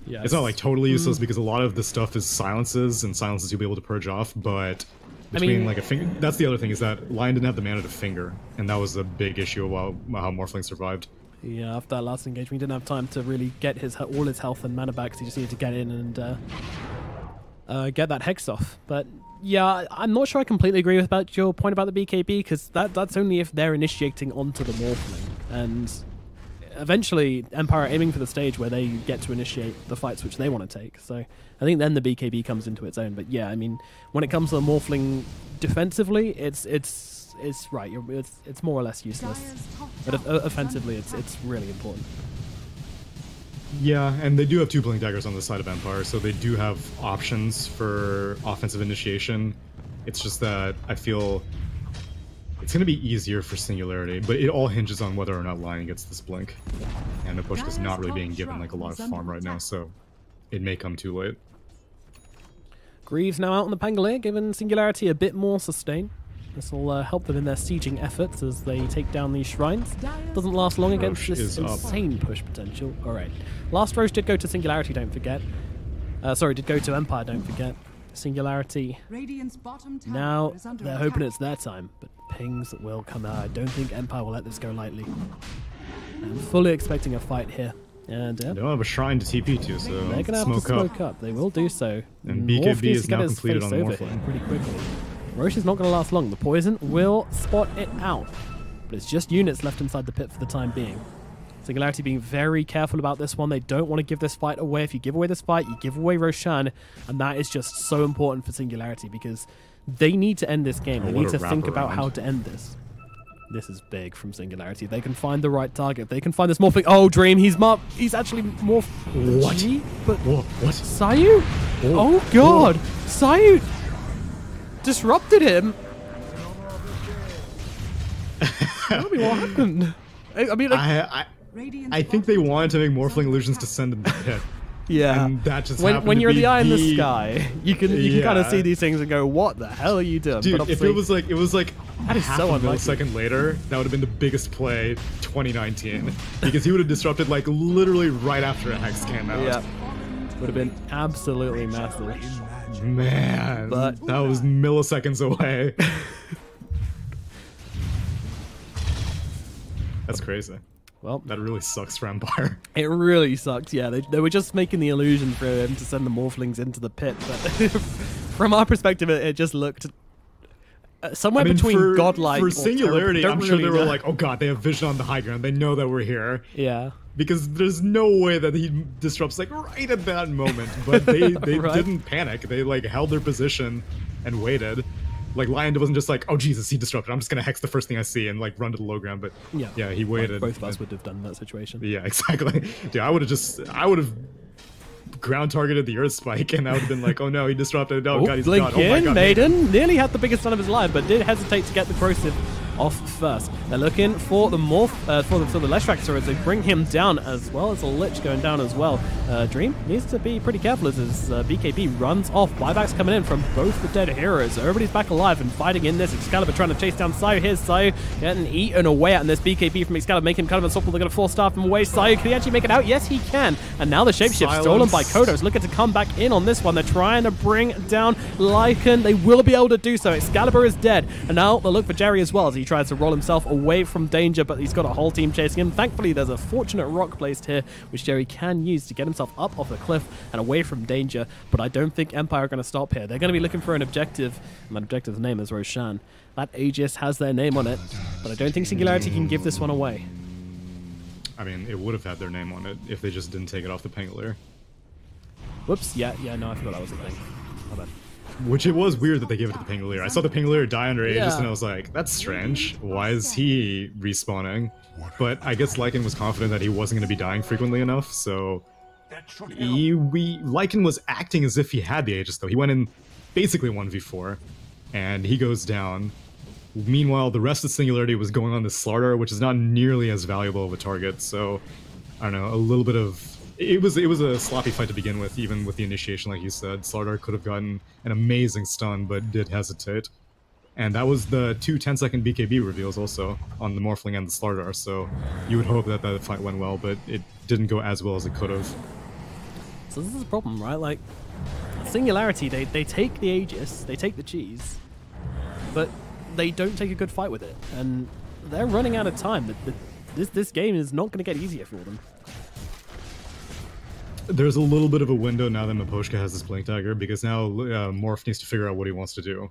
Yes. It's not like totally useless because a lot of the stuff is silences, and silences you'll be able to purge off, but between like a finger... That's the other thing, is that Lion didn't have the mana to finger, and that was a big issue about how Morphling survived. Yeah, after that last engagement, he didn't have time to really get all his health and mana back, so he just needed to get in and get that hex off. But Yeah, I'm not sure I completely agree with about your point about the BKB, because that's only if they're initiating onto the Morphling. And eventually, Empire are aiming for the stage where they get to initiate the fights which they want to take. So I think then the BKB comes into its own. But yeah, I mean, when it comes to the Morphling defensively, it's right. It's more or less useless. But offensively, it's really important. Yeah, and they do have 2 Blink Daggers on the side of Empire, so they do have options for offensive initiation. It's just that I feel it's going to be easier for Singularity, but it all hinges on whether or not Lion gets this Blink. And Apushka's not really being given like a lot of farm right now, so it may come too late. Greaves now out on the Pangolier, giving Singularity a bit more sustain. This will help them in their sieging efforts as they take down these shrines. Doesn't last long against this insane push potential. Alright. Last Roche did go to Singularity, don't forget. Sorry, did go to Empire, don't forget. Singularity. Now they're hoping it's their time, but pings will come out. I don't think Empire will let this go lightly. I'm fully expecting a fight here. And they don't have a shrine to TP to, so they're going to have to smoke up. They will do so. And BKB is now completed on the Morphling. Pretty quickly. Roche is not going to last long. The poison will spot it out. But it's just units left inside the pit for the time being. Singularity being very careful about this one. They don't want to give this fight away. If you give away this fight, you give away Roshan. And that is just so important for Singularity because they need to end this game. They need to think about how to end this. This is big from Singularity. They can find the right target. They can find this Morphling. Oh, Dream. He's actually more... What? But what? Sayu? Oh, God. Sayu disrupted him. Tell me what happened. I mean, like, I think they wanted to make Morphling illusions descend in the pit. Yeah. And that just when you're in the eye in the sky, you can kind of see these things and go, "What the hell are you doing?" Dude, but if it was like that is half so a millisecond later, that would have been the biggest play 2019 because he would have disrupted like literally right after a Hex came out. Yeah. Would have been absolutely massive. Man, but that was milliseconds away. That's crazy. Well, that really sucks for Empire. It really sucks, yeah. They were just making the illusion for him to send the Morphlings into the pit, but from our perspective, it just looked somewhere between godlike. For Singularity, I'm sure they were like, oh god, they have vision on the high ground. They know that we're here. Yeah. Because there's no way that he disrupts like right at that moment. But they right. didn't panic. They like held their position and waited. Like Lion wasn't just like, oh Jesus, he disrupted. I'm just gonna hex the first thing I see and like run to the low ground. But yeah, he waited. Both of us would have done that situation. Yeah, exactly. Dude, I would have ground targeted the Earth Spike, and I would have been like, oh no, he disrupted. Oh god, he's gone. Oh my god, Maiden nearly had the biggest stun of his life, but did hesitate to get the corrosive off first. They're looking for the morph for the Leshrac as they bring him down, as well as a Lich going down as well. Dream needs to be pretty careful as his BKB runs off. Buybacks coming in from both the dead heroes. Everybody's back alive and fighting in this. Excalibur trying to chase down Sayu. Here's Sayu getting eaten away at, and this BKB from Excalibur making him kind of unstoppable. They're going to 4-star him away. Sayu, can he actually make it out? Yes, he can. And now the shapeshift stolen by Kodos, looking to come back in on this one. They're trying to bring down Lycan. They will be able to do so. Excalibur is dead, and now they'll look for Jerry as well as he tries to roll himself away from danger, but he's got a whole team chasing him. Thankfully, there's a fortunate rock placed here, which Jerry can use to get himself up off the cliff and away from danger, but I don't think Empire are going to stop here. They're going to be looking for an objective, and that objective's name is Roshan. That Aegis has their name on it, but I don't think Singularity can give this one away. I mean, it would have had their name on it if they just didn't take it off the Pangolier. Whoops, yeah, no, I forgot that was a thing. My bad. Which it was weird that they gave it to the Pangolier. I saw the Pangolier die under Aegis and I was like, that's strange. Why is he respawning? But I guess Lycan was confident that he wasn't going to be dying frequently enough, so... Lycan was acting as if he had the Aegis, though. He went in basically 1v4, and he goes down. Meanwhile, the rest of Singularity was going on this Slardar, which is not nearly as valuable of a target, so... I don't know, a little bit of... It was a sloppy fight to begin with, even with the initiation, like you said. Slardar could have gotten an amazing stun, but did hesitate. And that was the 2 10-second BKB reveals also on the Morphling and the Slardar, so you would hope that that fight went well, but it didn't go as well as it could have. So this is a problem, right? Like, Singularity, they take the Aegis, they take the cheese, but they don't take a good fight with it, and they're running out of time. This game is not going to get easier for them. there's a little bit of a window now that Miposhka has this Blink Dagger, because now Morph needs to figure out what he wants to do.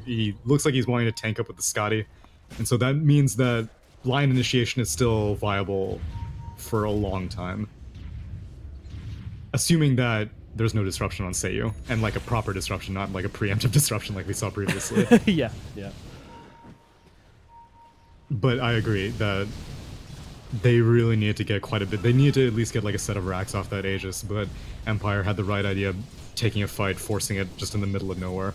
He looks like he's wanting to tank up with the Scotty, and so that means that line initiation is still viable for a long time. Assuming that there's no disruption on Seiyu, and like a proper disruption, not like a preemptive disruption like we saw previously. Yeah. But I agree that they really need to get quite a bit. They need to at least get like a set of racks off that Aegis, but Empire had the right idea, taking a fight, forcing it just in the middle of nowhere.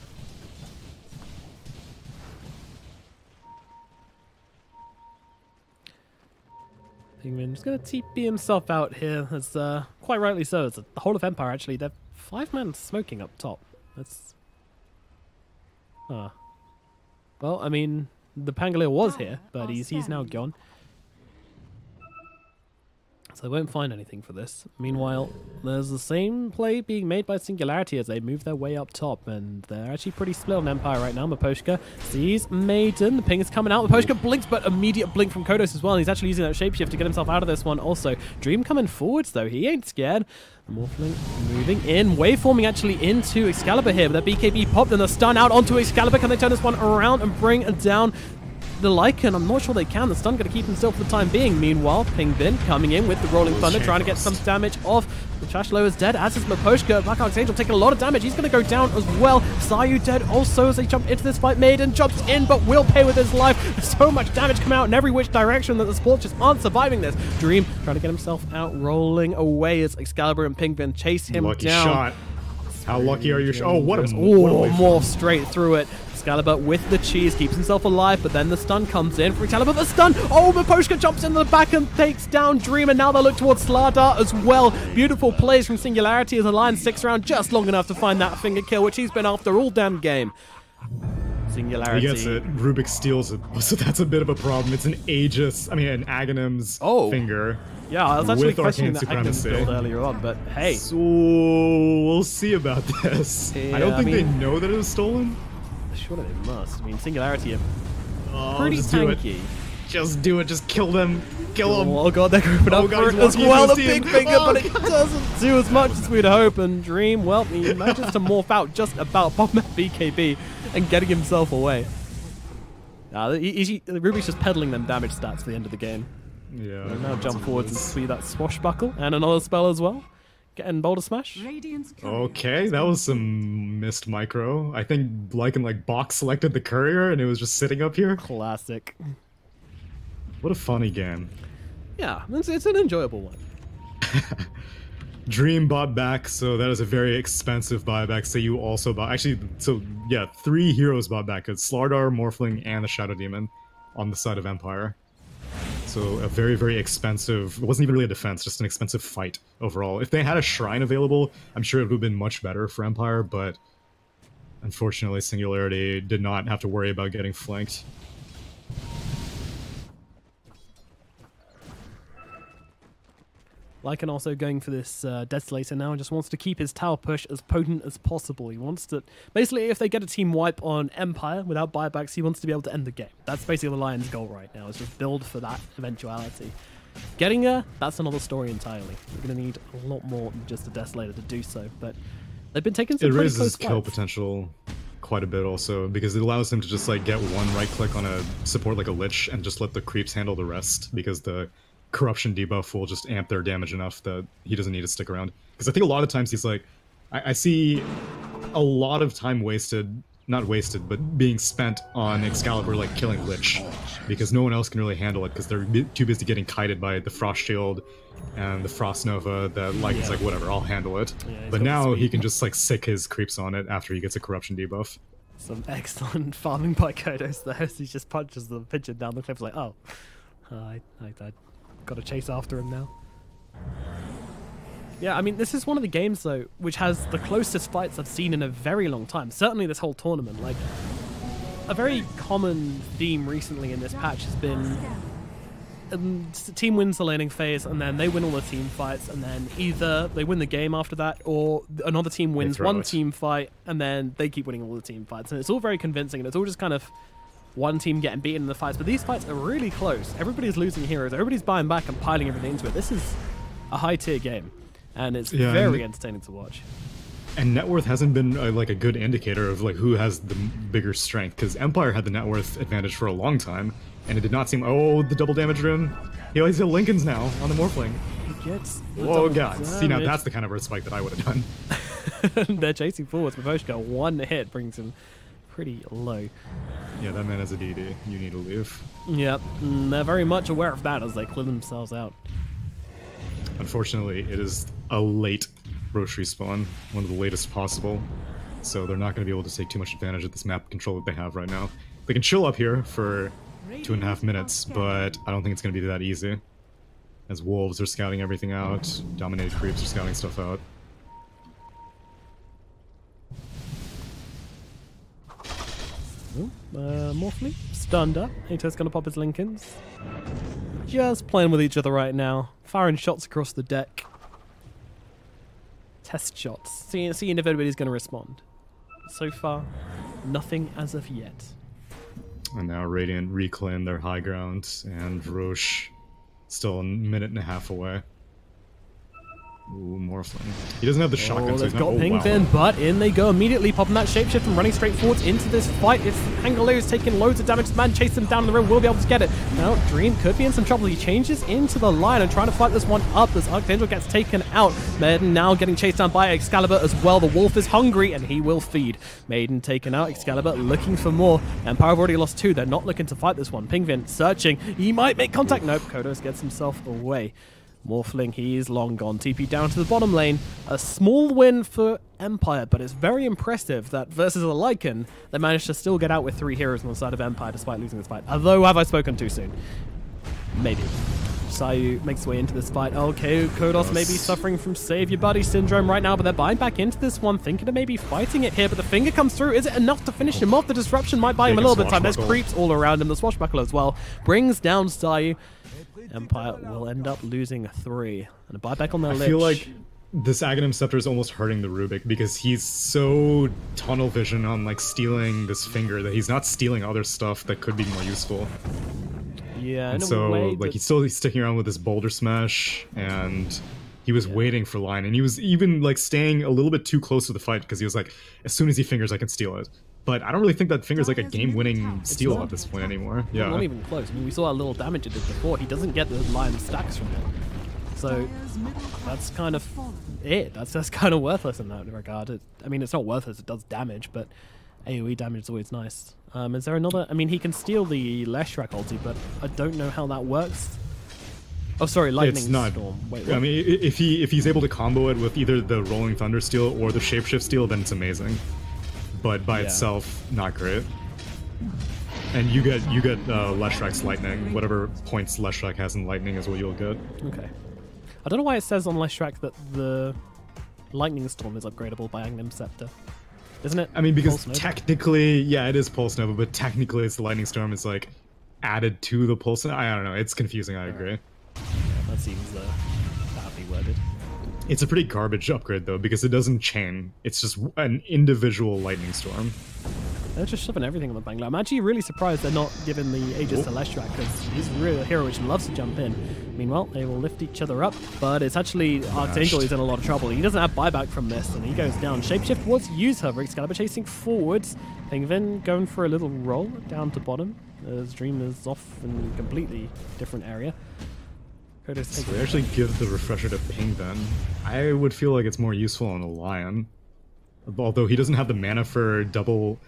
Pingvin's going to TP himself out here, as quite rightly so. It's the whole of Empire, actually. They're 5-man smoking up top. That's... Well, I mean, the Pangolier was here, but he's now gone. So they won't find anything for this. Meanwhile, there's the same play being made by Singularity as they move their way up top, and they're actually pretty split on Empire right now. Miposhka sees Maiden. The ping is coming out. Miposhka blinks, but immediate blink from Kodos as well. And he's actually using that shapeshift to get himself out of this one also. Dream coming forwards, though. He ain't scared. Morphling moving in. Waveforming actually into Excalibur here, but that BKB popped and the stun out onto Excalibur. Can they turn this one around and bring down the Lycan? I'm not sure they can. The stun going to keep him still for the time being. Meanwhile, Pingbin coming in with the Rolling Thunder, trying to get some damage off. The Trashlow is dead, as is Miposhka. Black Archangel taking a lot of damage. He's going to go down as well. Sayu dead also as they jump into this fight. Maiden jumps in, but will pay with his life. There's so much damage coming out in every which direction that the sports just aren't surviving this. Dream trying to get himself out, rolling away as Excalibur and Pingbin chase him Lucky down. shot. How lucky are you? Oh, what a morph straight through it. Excalibur with the cheese keeps himself alive, but then the stun comes in for Excalibur. The stun! Oh, Miposhka jumps into the back and takes down Dream, and now they look towards Slardar as well. Beautiful plays from Singularity as the Lion sticks around just long enough to find that finger kill, which he's been after all damn game. Singularity. He gets it. Rubik steals it. So that's a bit of a problem. It's an Aegis, I mean an Aghanim's finger. Yeah, I was actually questioning Arcane that Aghanim's build earlier on, but hey. So we'll see about this. Yeah, I don't think they know that it was stolen. Surely they must. I mean, Singularity are pretty just tanky. Just do it. Just kill them. Kill them. Oh god, they're going up for it as well. The big finger, but it doesn't do as much as we'd hope. And Dream, well, he manages to morph out just about, popping that BKB and getting himself away. Ruby's just peddling them damage stats for the end of the game. Yeah. And now jump forwards and see that swashbuckle and another spell as well. Getting Boulder Smash. Okay, that was some missed micro. I think Lycan like box selected the courier and it was just sitting up here. Classic. What a funny game. Yeah, it's an enjoyable one. Dream bought back, so that is a very expensive buyback. So you also bought, actually, so yeah, 3 heroes bought back. It's Slardar, Morphling, and the Shadow Demon on the side of Empire. So a very, very expensive, it wasn't even really a defense, just an expensive fight overall. If they had a Shrine available, I'm sure it would have been much better for Empire, but unfortunately Singularity did not have to worry about getting flanked. Lycan also going for this Desolator now and just wants to keep his tower push as potent as possible. He wants to... Basically, if they get a team wipe on Empire without buybacks, he wants to be able to end the game. That's basically the Lion's goal right now, is just build for that eventuality. Getting there, that's another story entirely. We're going to need a lot more than just a Desolator to do so, but they've been taking some pretty close raises kill fights. Potential quite a bit also, because it allows him to just like get one right click on a support like a Lich and just let the creeps handle the rest, because the corruption debuff will just amp their damage enough that he doesn't need to stick around. Because I think a lot of times he's like, I see a lot of time wasted, not wasted, but being spent on Excalibur like killing Lich, because no one else can really handle it because they're too busy getting kited by the Frost Shield and the Frost Nova that like is like whatever, I'll handle it. Yeah, but now he can just like sick his creeps on it after he gets a corruption debuff. Some excellent farming by Kodos there. He just punches the pigeon down the cliff like, oh, I got to chase after him now. Yeah, I mean, this is one of the games, though, which has the closest fights I've seen in a very long time. Certainly this whole tournament. Like, a very common theme recently in this patch has been the team wins the laning phase, and then they win all the team fights, and then either they win the game after that, or another team wins one team fight, and then they keep winning all the team fights. And it's all very convincing, and it's all just kind of one team getting beaten in the fights. But these fights are really close. Everybody's losing heroes. Everybody's buying back and piling everything into it. This is a high-tier game. and it's very entertaining to watch. And net worth hasn't been like a good indicator of like who has the bigger strength, because Empire had the net worth advantage for a long time, and it did not seem. Oh, the double damage rune. He always hit Lincoln's now on the Morphling. He gets oh god! Damage. See, now that's the kind of Earth Spike that I would have done. They're chasing forwards. Mavoshka, one hit brings him pretty low. Yeah, that man has a DD. You need to leave. Yep, they're very much aware of that as they clear themselves out. Unfortunately, it is a late Roche respawn, one of the latest possible, so they're not going to be able to take too much advantage of this map control that they have right now. They can chill up here for 2.5 minutes, but I don't think it's going to be that easy, as wolves are scouting everything out, dominated creeps are scouting stuff out. Morphling, stunned up. Hato's going to pop his Lincolns. Just playing with each other right now, firing shots across the deck. Test shots, seeing if everybody's going to respond. So far, nothing as of yet. And now Radiant reclaim their high ground, and Roche still a minute and a half away. Ooh, Morphling. He doesn't have the shotgun, so he's not. They've got pinged in, but in they go immediately, popping that shapeshift and running straight forwards into this fight. It's Angalo's taking loads of damage. This man chased him down the road, will be able to get it. Now, Dream could be in some trouble. He changes into the line and trying to fight this one up as Archangel gets taken out. Maiden now getting chased down by Excalibur as well. The wolf is hungry and he will feed. Maiden taken out, Excalibur looking for more. Empire have already lost 2. They're not looking to fight this one. Pingvin searching. He might make contact. Nope, Kodos gets himself away. Morphling, he's long gone. TP down to the bottom lane. A small win for Empire, but it's very impressive that versus a Lycan, they managed to still get out with 3 heroes on the side of Empire despite losing this fight. Although, have I spoken too soon? Maybe. Sayu makes his way into this fight. Okay, Kodos may be suffering from Save Your Buddy syndrome right now, but they're buying back into this one, thinking of maybe fighting it here, but the finger comes through. Is it enough to finish him off? The disruption might buy him a little bit of time. There's creeps all around him. The swashbuckle as well brings down Sayu. Empire will end up losing 3. And a buyback on their Lich. I feel like this Aghanim Scepter is almost hurting the Rubik because he's so tunnel vision on like stealing this finger that he's not stealing other stuff that could be more useful. Yeah, and so like he's still sticking around with this Boulder Smash, and he was waiting for line, and he was even like staying a little bit too close to the fight because he was like, as soon as he fingers, I can steal it. But I don't really think that finger's like a game-winning steal at this point anymore. Yeah, not even close. I mean, we saw how little damage it did before. He doesn't get the lion stacks from it, so that's kind of it. That's kind of worthless in that regard. I mean, it's not worthless. It does damage, but AoE damage is always nice. Is there another? I mean, he can steal the Leshrac ulti, but I don't know how that works. Oh, sorry, Lightning Storm. Wait, what? I mean, if he's able to combo it with either the Rolling Thunder steal or the Shapeshift steal, then it's amazing. But by itself, not great. And you get Leshrac's Lightning. Whatever points Leshrac has in Lightning is what you'll get. Okay. I don't know why it says on Leshrac that the Lightning Storm is upgradable by Aghanim Scepter. Isn't it? I mean, because technically, yeah, it is Pulse Nova, but technically it's the Lightning Storm is like added to the Pulse Nova. I don't know. It's confusing, I agree. Yeah, that seems badly worded. It's a pretty garbage upgrade, though, because it doesn't chain. It's just an individual Lightning Storm. They're just shoving everything on the Bangla. I'm actually really surprised they're not giving the Aegis to Leshrac, because he's really a hero which loves to jump in. Meanwhile, they will lift each other up, but it's actually Archangel who's in a lot of trouble. He doesn't have buyback from this, and he goes down. Shapeshift was used, however. Excalibur chasing forwards. Pingvin going for a little roll down to bottom, as Dream is off in a completely different area. So we actually give the refresher to Pingvin. I would feel like it's more useful on the Lion. Although he doesn't have the mana for double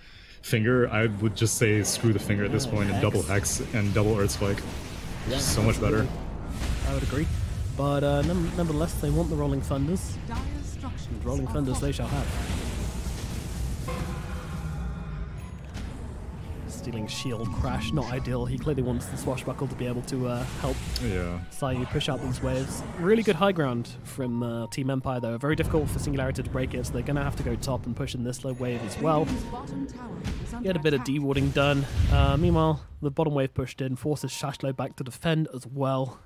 finger, I would just say screw the finger at this point and double Hex and double Earth Spike. Yeah, so much better. I would agree. But nonetheless, they want the Rolling Thunders. And Rolling Thunders they shall have. Stealing shield crash, not ideal. He clearly wants the swashbuckle to be able to help Sayu push out these waves. Really good high ground from Team Empire, though. Very difficult for Singularity to break it, so they're going to have to go top and push in this low wave as well. Get a bit of dewarding done. Meanwhile, the bottom wave pushed in, forces Shashlo back to defend as well.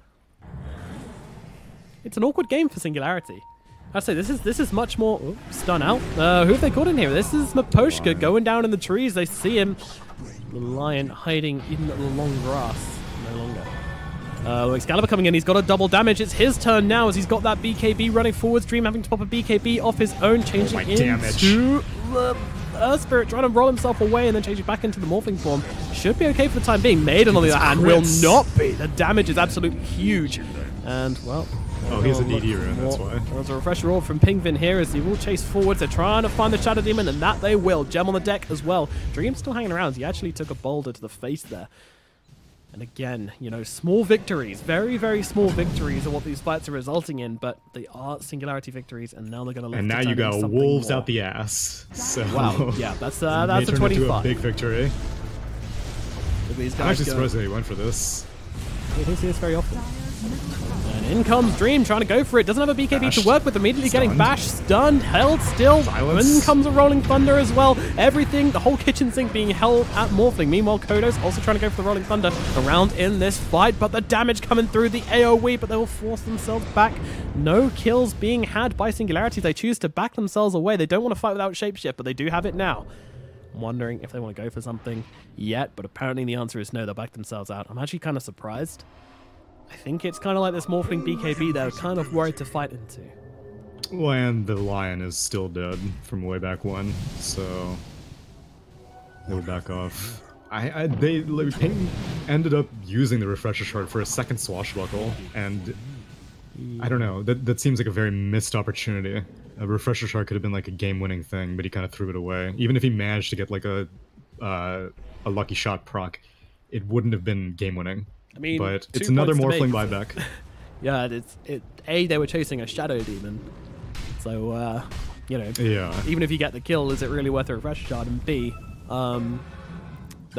It's an awkward game for Singularity. I'd say this is much more stun out. Who have they caught in here? This is Maposhka going down in the trees. They see him. The lion hiding in the long grass. No longer. Excalibur coming in. He's got a double damage. It's his turn now as he's got that BKB running forwards. Dream having to pop a BKB off his own, changing into the Earth Spirit, trying to roll himself away and then changing back into the Morphling form. Should be okay for the time being. Maiden, on the other hand, will not be. The damage is absolutely huge. And, well... Oh, he's a DD rune, that's why. There's a refresher orb from Pingvin here as he will chase forwards. They're trying to find the Shadow Demon, and that they will. Gem on the deck as well. Dream's still hanging around. He actually took a boulder to the face there. And again, you know, small victories, very, very small victories are what these fights are resulting in, but they are Singularity victories, and now they're going to look. And now you got wolves out the ass. So wow, yeah, that's a 25. A big victory. I'm actually surprised that he went for this. You don't see this very often. And in comes Dream, trying to go for it. Doesn't have a BKB bashed to work with. Immediately getting bashed, stunned, held still. Silence. In comes a Rolling Thunder as well. Everything, the whole kitchen sink being held at Morphling. Meanwhile, Kodos also trying to go for the Rolling Thunder around in this fight. But the damage coming through the AoE, but they will force themselves back. No kills being had by Singularity. They choose to back themselves away. They don't want to fight without Shapeshift, but they do have it now. I'm wondering if they want to go for something yet, but apparently the answer is no. They'll back themselves out. I'm actually kind of surprised. I think it's kind of like this Morphling BKB they're kind of worried to fight into. Well, and the Lion is still dead from way back when, so they'll back off. Ping ended up using the Refresher Shard for a second Swashbuckle, and I don't know, that seems like a very missed opportunity. A Refresher Shard could have been like a game-winning thing, but he kind of threw it away. Even if he managed to get like a lucky shot proc, it wouldn't have been game-winning. I mean, but it's another Morphling buyback. Yeah, they were chasing a Shadow Demon, so you know, yeah. Even if you get the kill, is it really worth a Refresh Shard? And B, they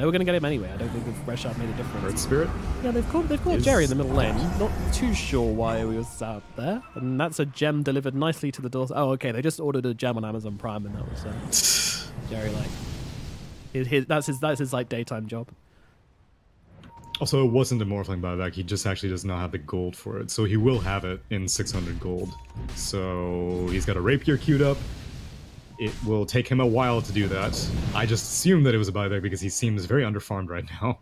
were going to get him anyway. I don't think the Refresh Shard made a difference. Earth Spirit? Yeah, they've caught Jerry in the middle lane. Not too sure why he was out there. And that's a gem delivered nicely to the door. Oh, okay, they just ordered a gem on Amazon Prime, and that was Jerry like that's his like daytime job. Also, it wasn't a Morphling buyback, he just actually does not have the gold for it. So he will have it in 600 gold. So he's got a Rapier queued up. It will take him a while to do that. I just assumed that it was a buyback because he seems very underfarmed right now.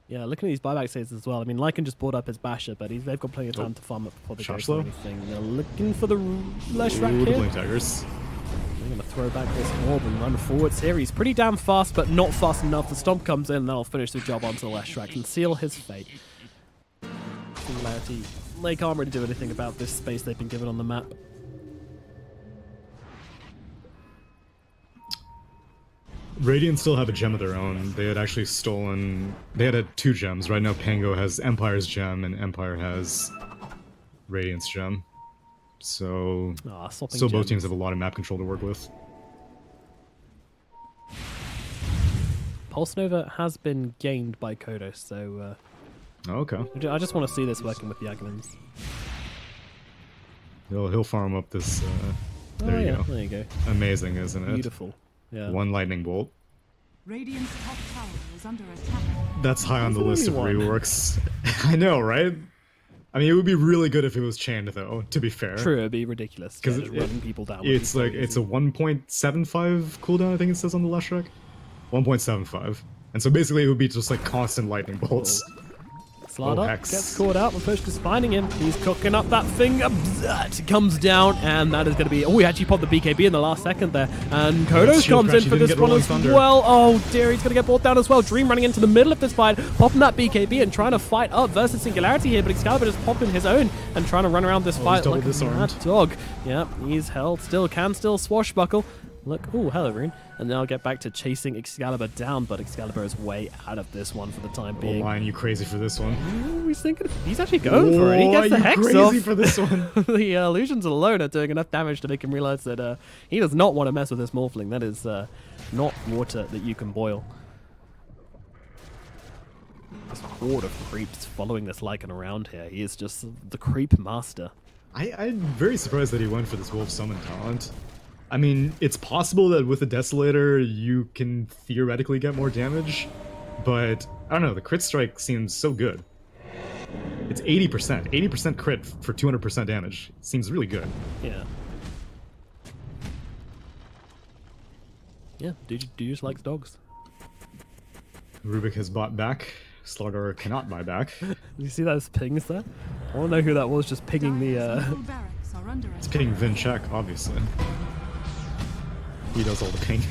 Yeah, looking at these buyback saves as well. I mean, Lycan just bought up his Basher, but they've got plenty of time to farm up before they go for anything. They're looking for the Leshrac here. Blink Daggers. They're going to throw back this orb and run forwards here. He's pretty damn fast, but not fast enough. The Stomp comes in, and that'll finish the job onto the Leshrac and seal his fate. Singularity, they can't really do anything about this space they've been given on the map. Radiant still have a gem of their own. They had actually stolen... They had 2 gems. Right now Pango has Empire's gem, and Empire has Radiant's gem. So both teams have a lot of map control to work with. Pulse Nova has been gained by Kodos, so... okay. I just want to see this working with the Aghanims. He'll farm up this... there you go. There you go. Amazing, isn't it? Beautiful. Yeah. 1 lightning bolt. Radiant's top tower is under attack. That's high on the list of reworks. I know, right? I mean, it would be really good if it was chained, though, to be fair. True, it'd be ridiculous. Because running people down. It's like, it's a 1.75 cooldown, I think it says on the Leshrac. 1.75. And so basically it would be just like constant lightning bolts. Slardar gets caught out. Mapushka is finding him. He's cooking up that finger. It comes down, and that is going to be... Oh, he actually popped the BKB in the last second there. And Kodos comes in for this one as well. Oh, dear. He's going to get brought down as well. Dream running into the middle of this fight, popping that BKB and trying to fight up versus Singularity here, but Excalibur just popping his own and trying to run around this fight like a mad dog. Yep, he's held still. Can still swashbuckle. Look, oh, hello, Rune. And then I'll get back to chasing Excalibur down, but Excalibur is way out of this one for the time being. Oh, Lion, you crazy for this one? Ooh, he's actually going for it. He gets the Hex crazy off. For this one. The illusions alone are doing enough damage to make him realize that he does not want to mess with this Morphling. That is not water that you can boil. This horde of creeps following this Lycan around here. He is just the creep master. I'm very surprised that he went for this Wolf Summon talent. I mean, it's possible that with a Desolator you can theoretically get more damage, but I don't know, the crit strike seems so good. It's 80%. 80% crit for 200% damage. Seems really good. Yeah. Yeah, dude just likes dogs. Rubik has bought back. Slaughter cannot buy back. You see those pings there? I want to know who that was just pinging the... It's pinging Vinchek, obviously. He does all the ping.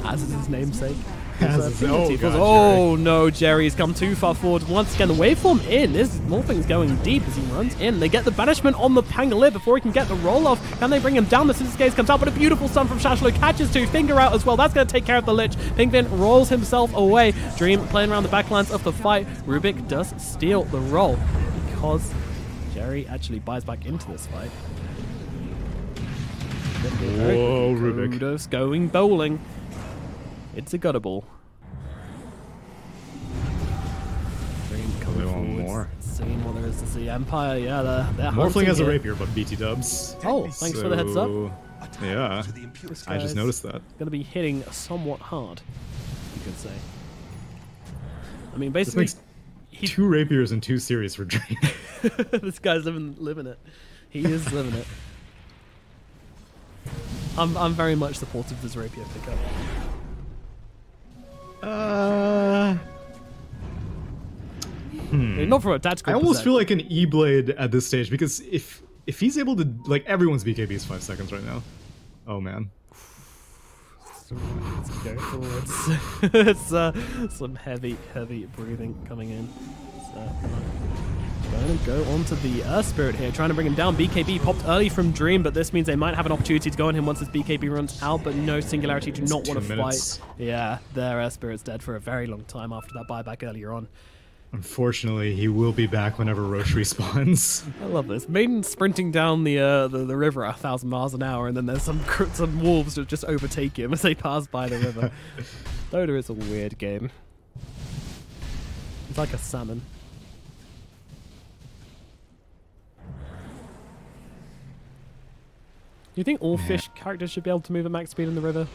As is his namesake. Oh, no, Jerry's come too far forward. Once again, the waveform in. This Morphing's going deep as he runs in. They get the banishment on the Pangolier before he can get the roll-off. Can they bring him down? The Scissors Gaze comes out, but a beautiful stun from Shashlo catches two. Finger out as well. That's going to take care of the Lich. Pingvin rolls himself away. Dream playing around the backlines of the fight. Rubik does steal the roll because Jerry actually buys back into this fight. Whoa, Rubik. Kudos going bowling. It's a gutter ball. Dream coming forward. More. Seeing what there is to see. Empire, yeah, they're Morphling has a here. rapier, but BT dubs. Oh, thanks for the heads up. Yeah, I just noticed that. Going to be hitting somewhat hard, you could say. I mean, basically, this makes 2 rapiers in 2 series for Dream. This guy's living it. He is living it. I'm very much supportive of this rapier pickup. Not from a tactical. I almost feel like an E-Blade at this stage because if he's able to, like, everyone's BKB is 5 seconds right now. Oh man. Let's go forwards. It's some heavy breathing coming in. Going to go onto the Earth Spirit here, trying to bring him down. BKB popped early from Dream, but this means they might have an opportunity to go on him once his BKB runs out, but no, Singularity do not want to fight. Yeah, their Earth Spirit's dead for a very long time after that buyback earlier on. Unfortunately, he will be back whenever Roche respawns. I love this. Maiden sprinting down the river at 1,000 miles an hour, and then there's some wolves that just overtake him as they pass by the river. Dota is a weird game. It's like a salmon. Do you think all fish characters should be able to move at max speed in the river?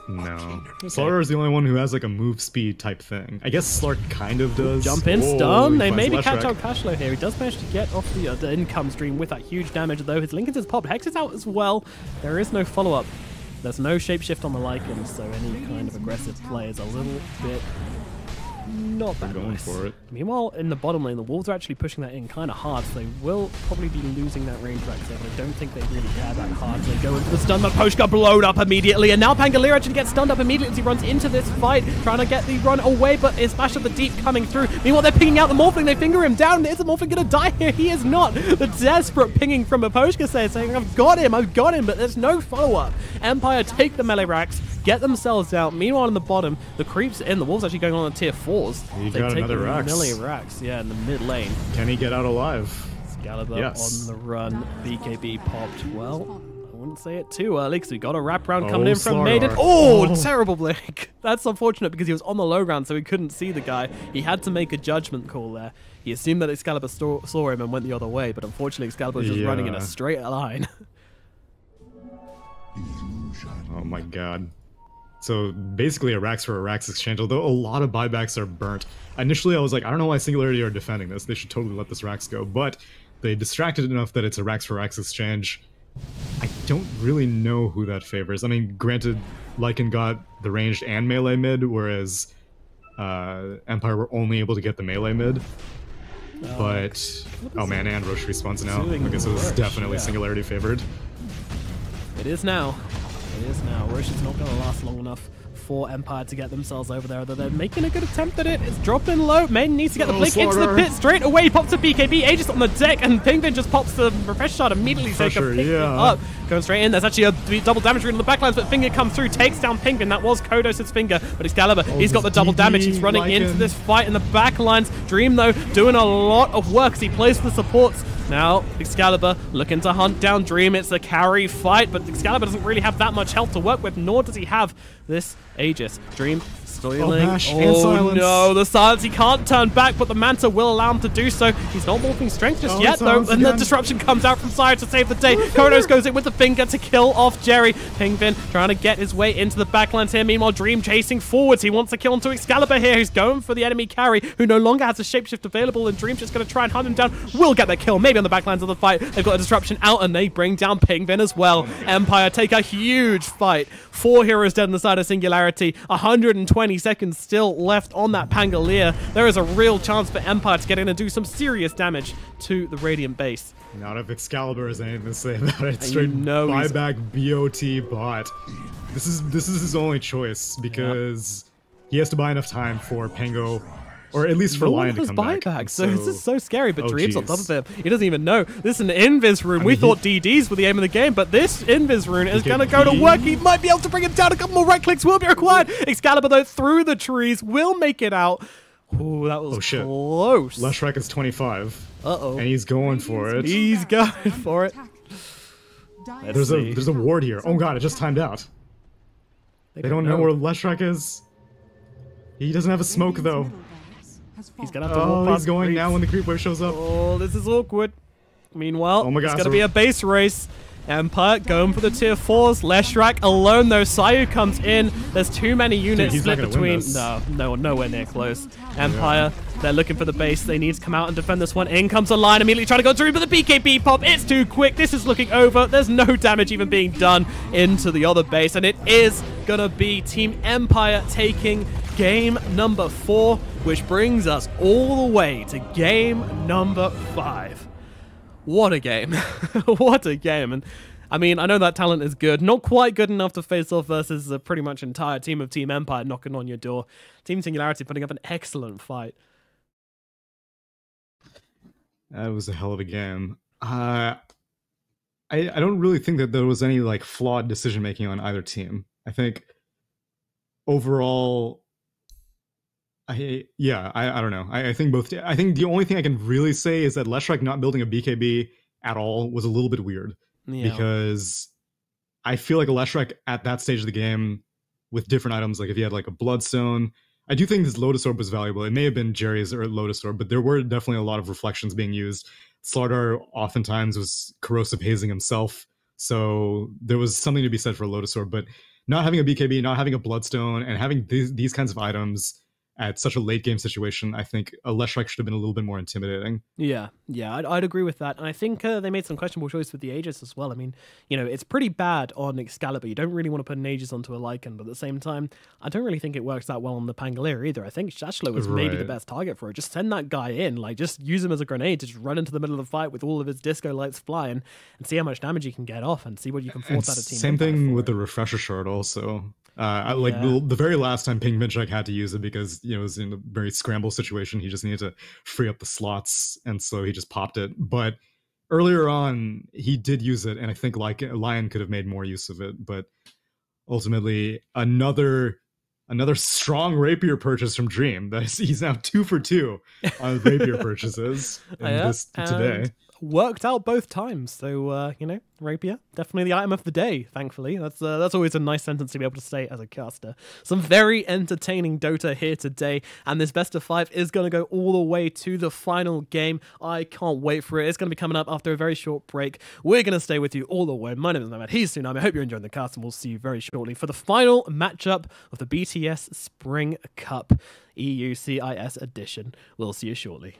No. Okay. Slaughter is the only one who has like a move speed type thing. I guess Slark kind of does. Jump in, stun. They maybe catch out Cashlow here. He does manage to get off the income stream with that huge damage, though. His Lincoln is popped. Hex is out as well. There is no follow-up. There's no shapeshift on the Lycan, so any kind of aggressive play is a little bit not that going nice. For it. Meanwhile, in the bottom lane, the Wolves are actually pushing that in kind of hard, so they will probably be losing that range back there, but I don't think they really care that hard. So they go into the stun, but Posh got blown up immediately, and now Pangolier actually gets stunned up immediately as he runs into this fight, trying to get the run away, but his Smash of the Deep coming through. Meanwhile, they're pinging out the Morphling, they finger him down. Is the Morphling going to die here? He is not. The desperate pinging from Aposhka saying, I've got him, but there's no follow-up. Empire take the melee racks, get themselves out. Meanwhile, in the bottom, the creeps in. The Wolves actually going on tier 4s. He got another Rax. Melee racks, yeah, in the mid lane. Can he get out alive? Excalibur on the run. BKB popped. Well, I wouldn't say it too early because we got a wraparound coming in from Maiden. Oh, terrible blink. That's unfortunate because he was on the low ground, so he couldn't see the guy. He had to make a judgment call there. He assumed that Excalibur saw him and went the other way, but unfortunately, Excalibur was just running in a straight line. Oh my god. So basically a Rax for a Rax exchange, although a lot of buybacks are burnt. Initially I was like, I don't know why Singularity are defending this. They should totally let this Rax go. But they distracted enough that it's a Rax for Rax exchange. I don't really know who that favors. I mean, granted, Lycan got the ranged and melee mid, whereas Empire were only able to get the melee mid. But, oh man, and Roche respawns now. Okay, so this is definitely Singularity favored. It is now. It is now. Roche is not going to last long enough for Empire to get themselves over there, although they're making a good attempt at it. It's dropping low. Maiden needs to get the blink into the pit straight away. He pops a BKB. Aegis on the deck, and Pingvin just pops the refresh shot immediately so he can pick it up. Going straight in. There's actually a double damage rune on the backlines, but Finger comes through, takes down Pingvin. That was Kodos' Finger, but Excalibur, he's got the double damage. He's running into this fight in the backlines. Dream, though, doing a lot of work as he plays the supports. Now, Excalibur looking to hunt down Dream. It's a carry fight, but Excalibur doesn't really have that much health to work with, nor does he have this Aegis. Dream Stoiling. Bash and silence. No, the silence. He can't turn back, but the Manta will allow him to do so. He's not morphing strength just yet, though. And the disruption comes out from Sire to save the day. Konos goes in with the finger to kill off Jerry. Pingvin trying to get his way into the backlines here. Meanwhile, Dream chasing forwards. He wants to kill onto Excalibur here, who's going for the enemy carry, who no longer has a shapeshift available, and Dream's just going to try and hunt him down. Will get the kill, maybe on the backlines of the fight. They've got a disruption out, and they bring down Pingvin as well. Empire take a huge fight. 4 heroes dead on the side of Singularity. 120 seconds still left on that Pangolier. There is a real chance for Empire to get in and do some serious damage to the Radiant base. Not if Excalibur has anything to say about it. Straight he's... buyback BOT bot. This is his only choice because he has to buy enough time for Pango, or at least for Lion to come back. So this is so scary, but Dream's on top of him. He doesn't even know. This is an Invis rune. We thought DDs were the aim of the game, but this Invis rune is going to go to work. He might be able to bring him down. A couple more right clicks will be required. Excalibur, though, through the trees, will make it out. Ooh, that was close. Leshrac is 25. Uh-oh. And he's going for it. He's going for it. There's a ward here. Oh god, it just timed out. They don't know where Leshrac is. He doesn't have a smoke, though. He's gonna have to he's going now when the creep wave shows up. Oh, this is awkward. Meanwhile, oh my God, it's gonna be a base race. Empire going for the tier 4s. Leshrac alone, though. Sayu comes in. There's too many units split between. No, nowhere near close. Empire, they're looking for the base. They need to come out and defend this one. In comes the line, immediately trying to go through, but the BKB pop, it's too quick. This is looking over. There's no damage even being done into the other base, and it is gonna be Team Empire taking game number 4, which brings us all the way to game number 5. What a game. What a game. And I mean, I know that talent is good. Not quite good enough to face off versus a pretty much entire team of Team Empire knocking on your door. Team Singularity putting up an excellent fight. That was a hell of a game. I don't really think that there was any like flawed decision making on either team. I think overall, I don't know. I think both. I think the only thing I can really say is that Leshrac not building a BKB at all was a little bit weird, because I feel like a Leshrac at that stage of the game with different items, like if you had like a Bloodstone, I do think this Lotus Orb was valuable. It may have been Jerry's or Lotus Orb, but there were definitely a lot of reflections being used. Slardar oftentimes was corrosive hazing himself, so there was something to be said for a Lotus Orb. But not having a BKB, not having a Bloodstone, and having these kinds of items at such a late game situation, I think a Leshrac should have been a little bit more intimidating. Yeah, I'd agree with that. And I think they made some questionable choices with the Aegis as well. I mean, you know, it's pretty bad on Excalibur. You don't really want to put an Aegis onto a Lycan, but at the same time, I don't really think it works that well on the Pangolier either. I think Shashlo was maybe the best target for it. Just send that guy in, like just use him as a grenade to just run into the middle of the fight with all of his disco lights flying and see how much damage you can get off and see what you can force out of Team Same thing with the Refresher Shard also. The very last time Ping Vinchek had to use it because, you know, it was in a very scramble situation. He just needed to free up the slots, and so he just popped it. But earlier on, he did use it, and I think like Lion could have made more use of it. But ultimately, another strong rapier purchase from Dream. He's now 2 for 2 on rapier purchases today. Worked out both times, so you know, rapier definitely the item of the day. Thankfully, that's always a nice sentence to be able to say as a caster. Some very entertaining Dota here today, and this best of 5 is going to go all the way to the final game. I can't wait for it. It's going to be coming up after a very short break. We're going to stay with you all the way. My name is Nomad. He's Tsunami. I hope you're enjoying the cast, and we'll see you very shortly for the final matchup of the BTS Spring Cup EU CIS edition. We'll see you shortly.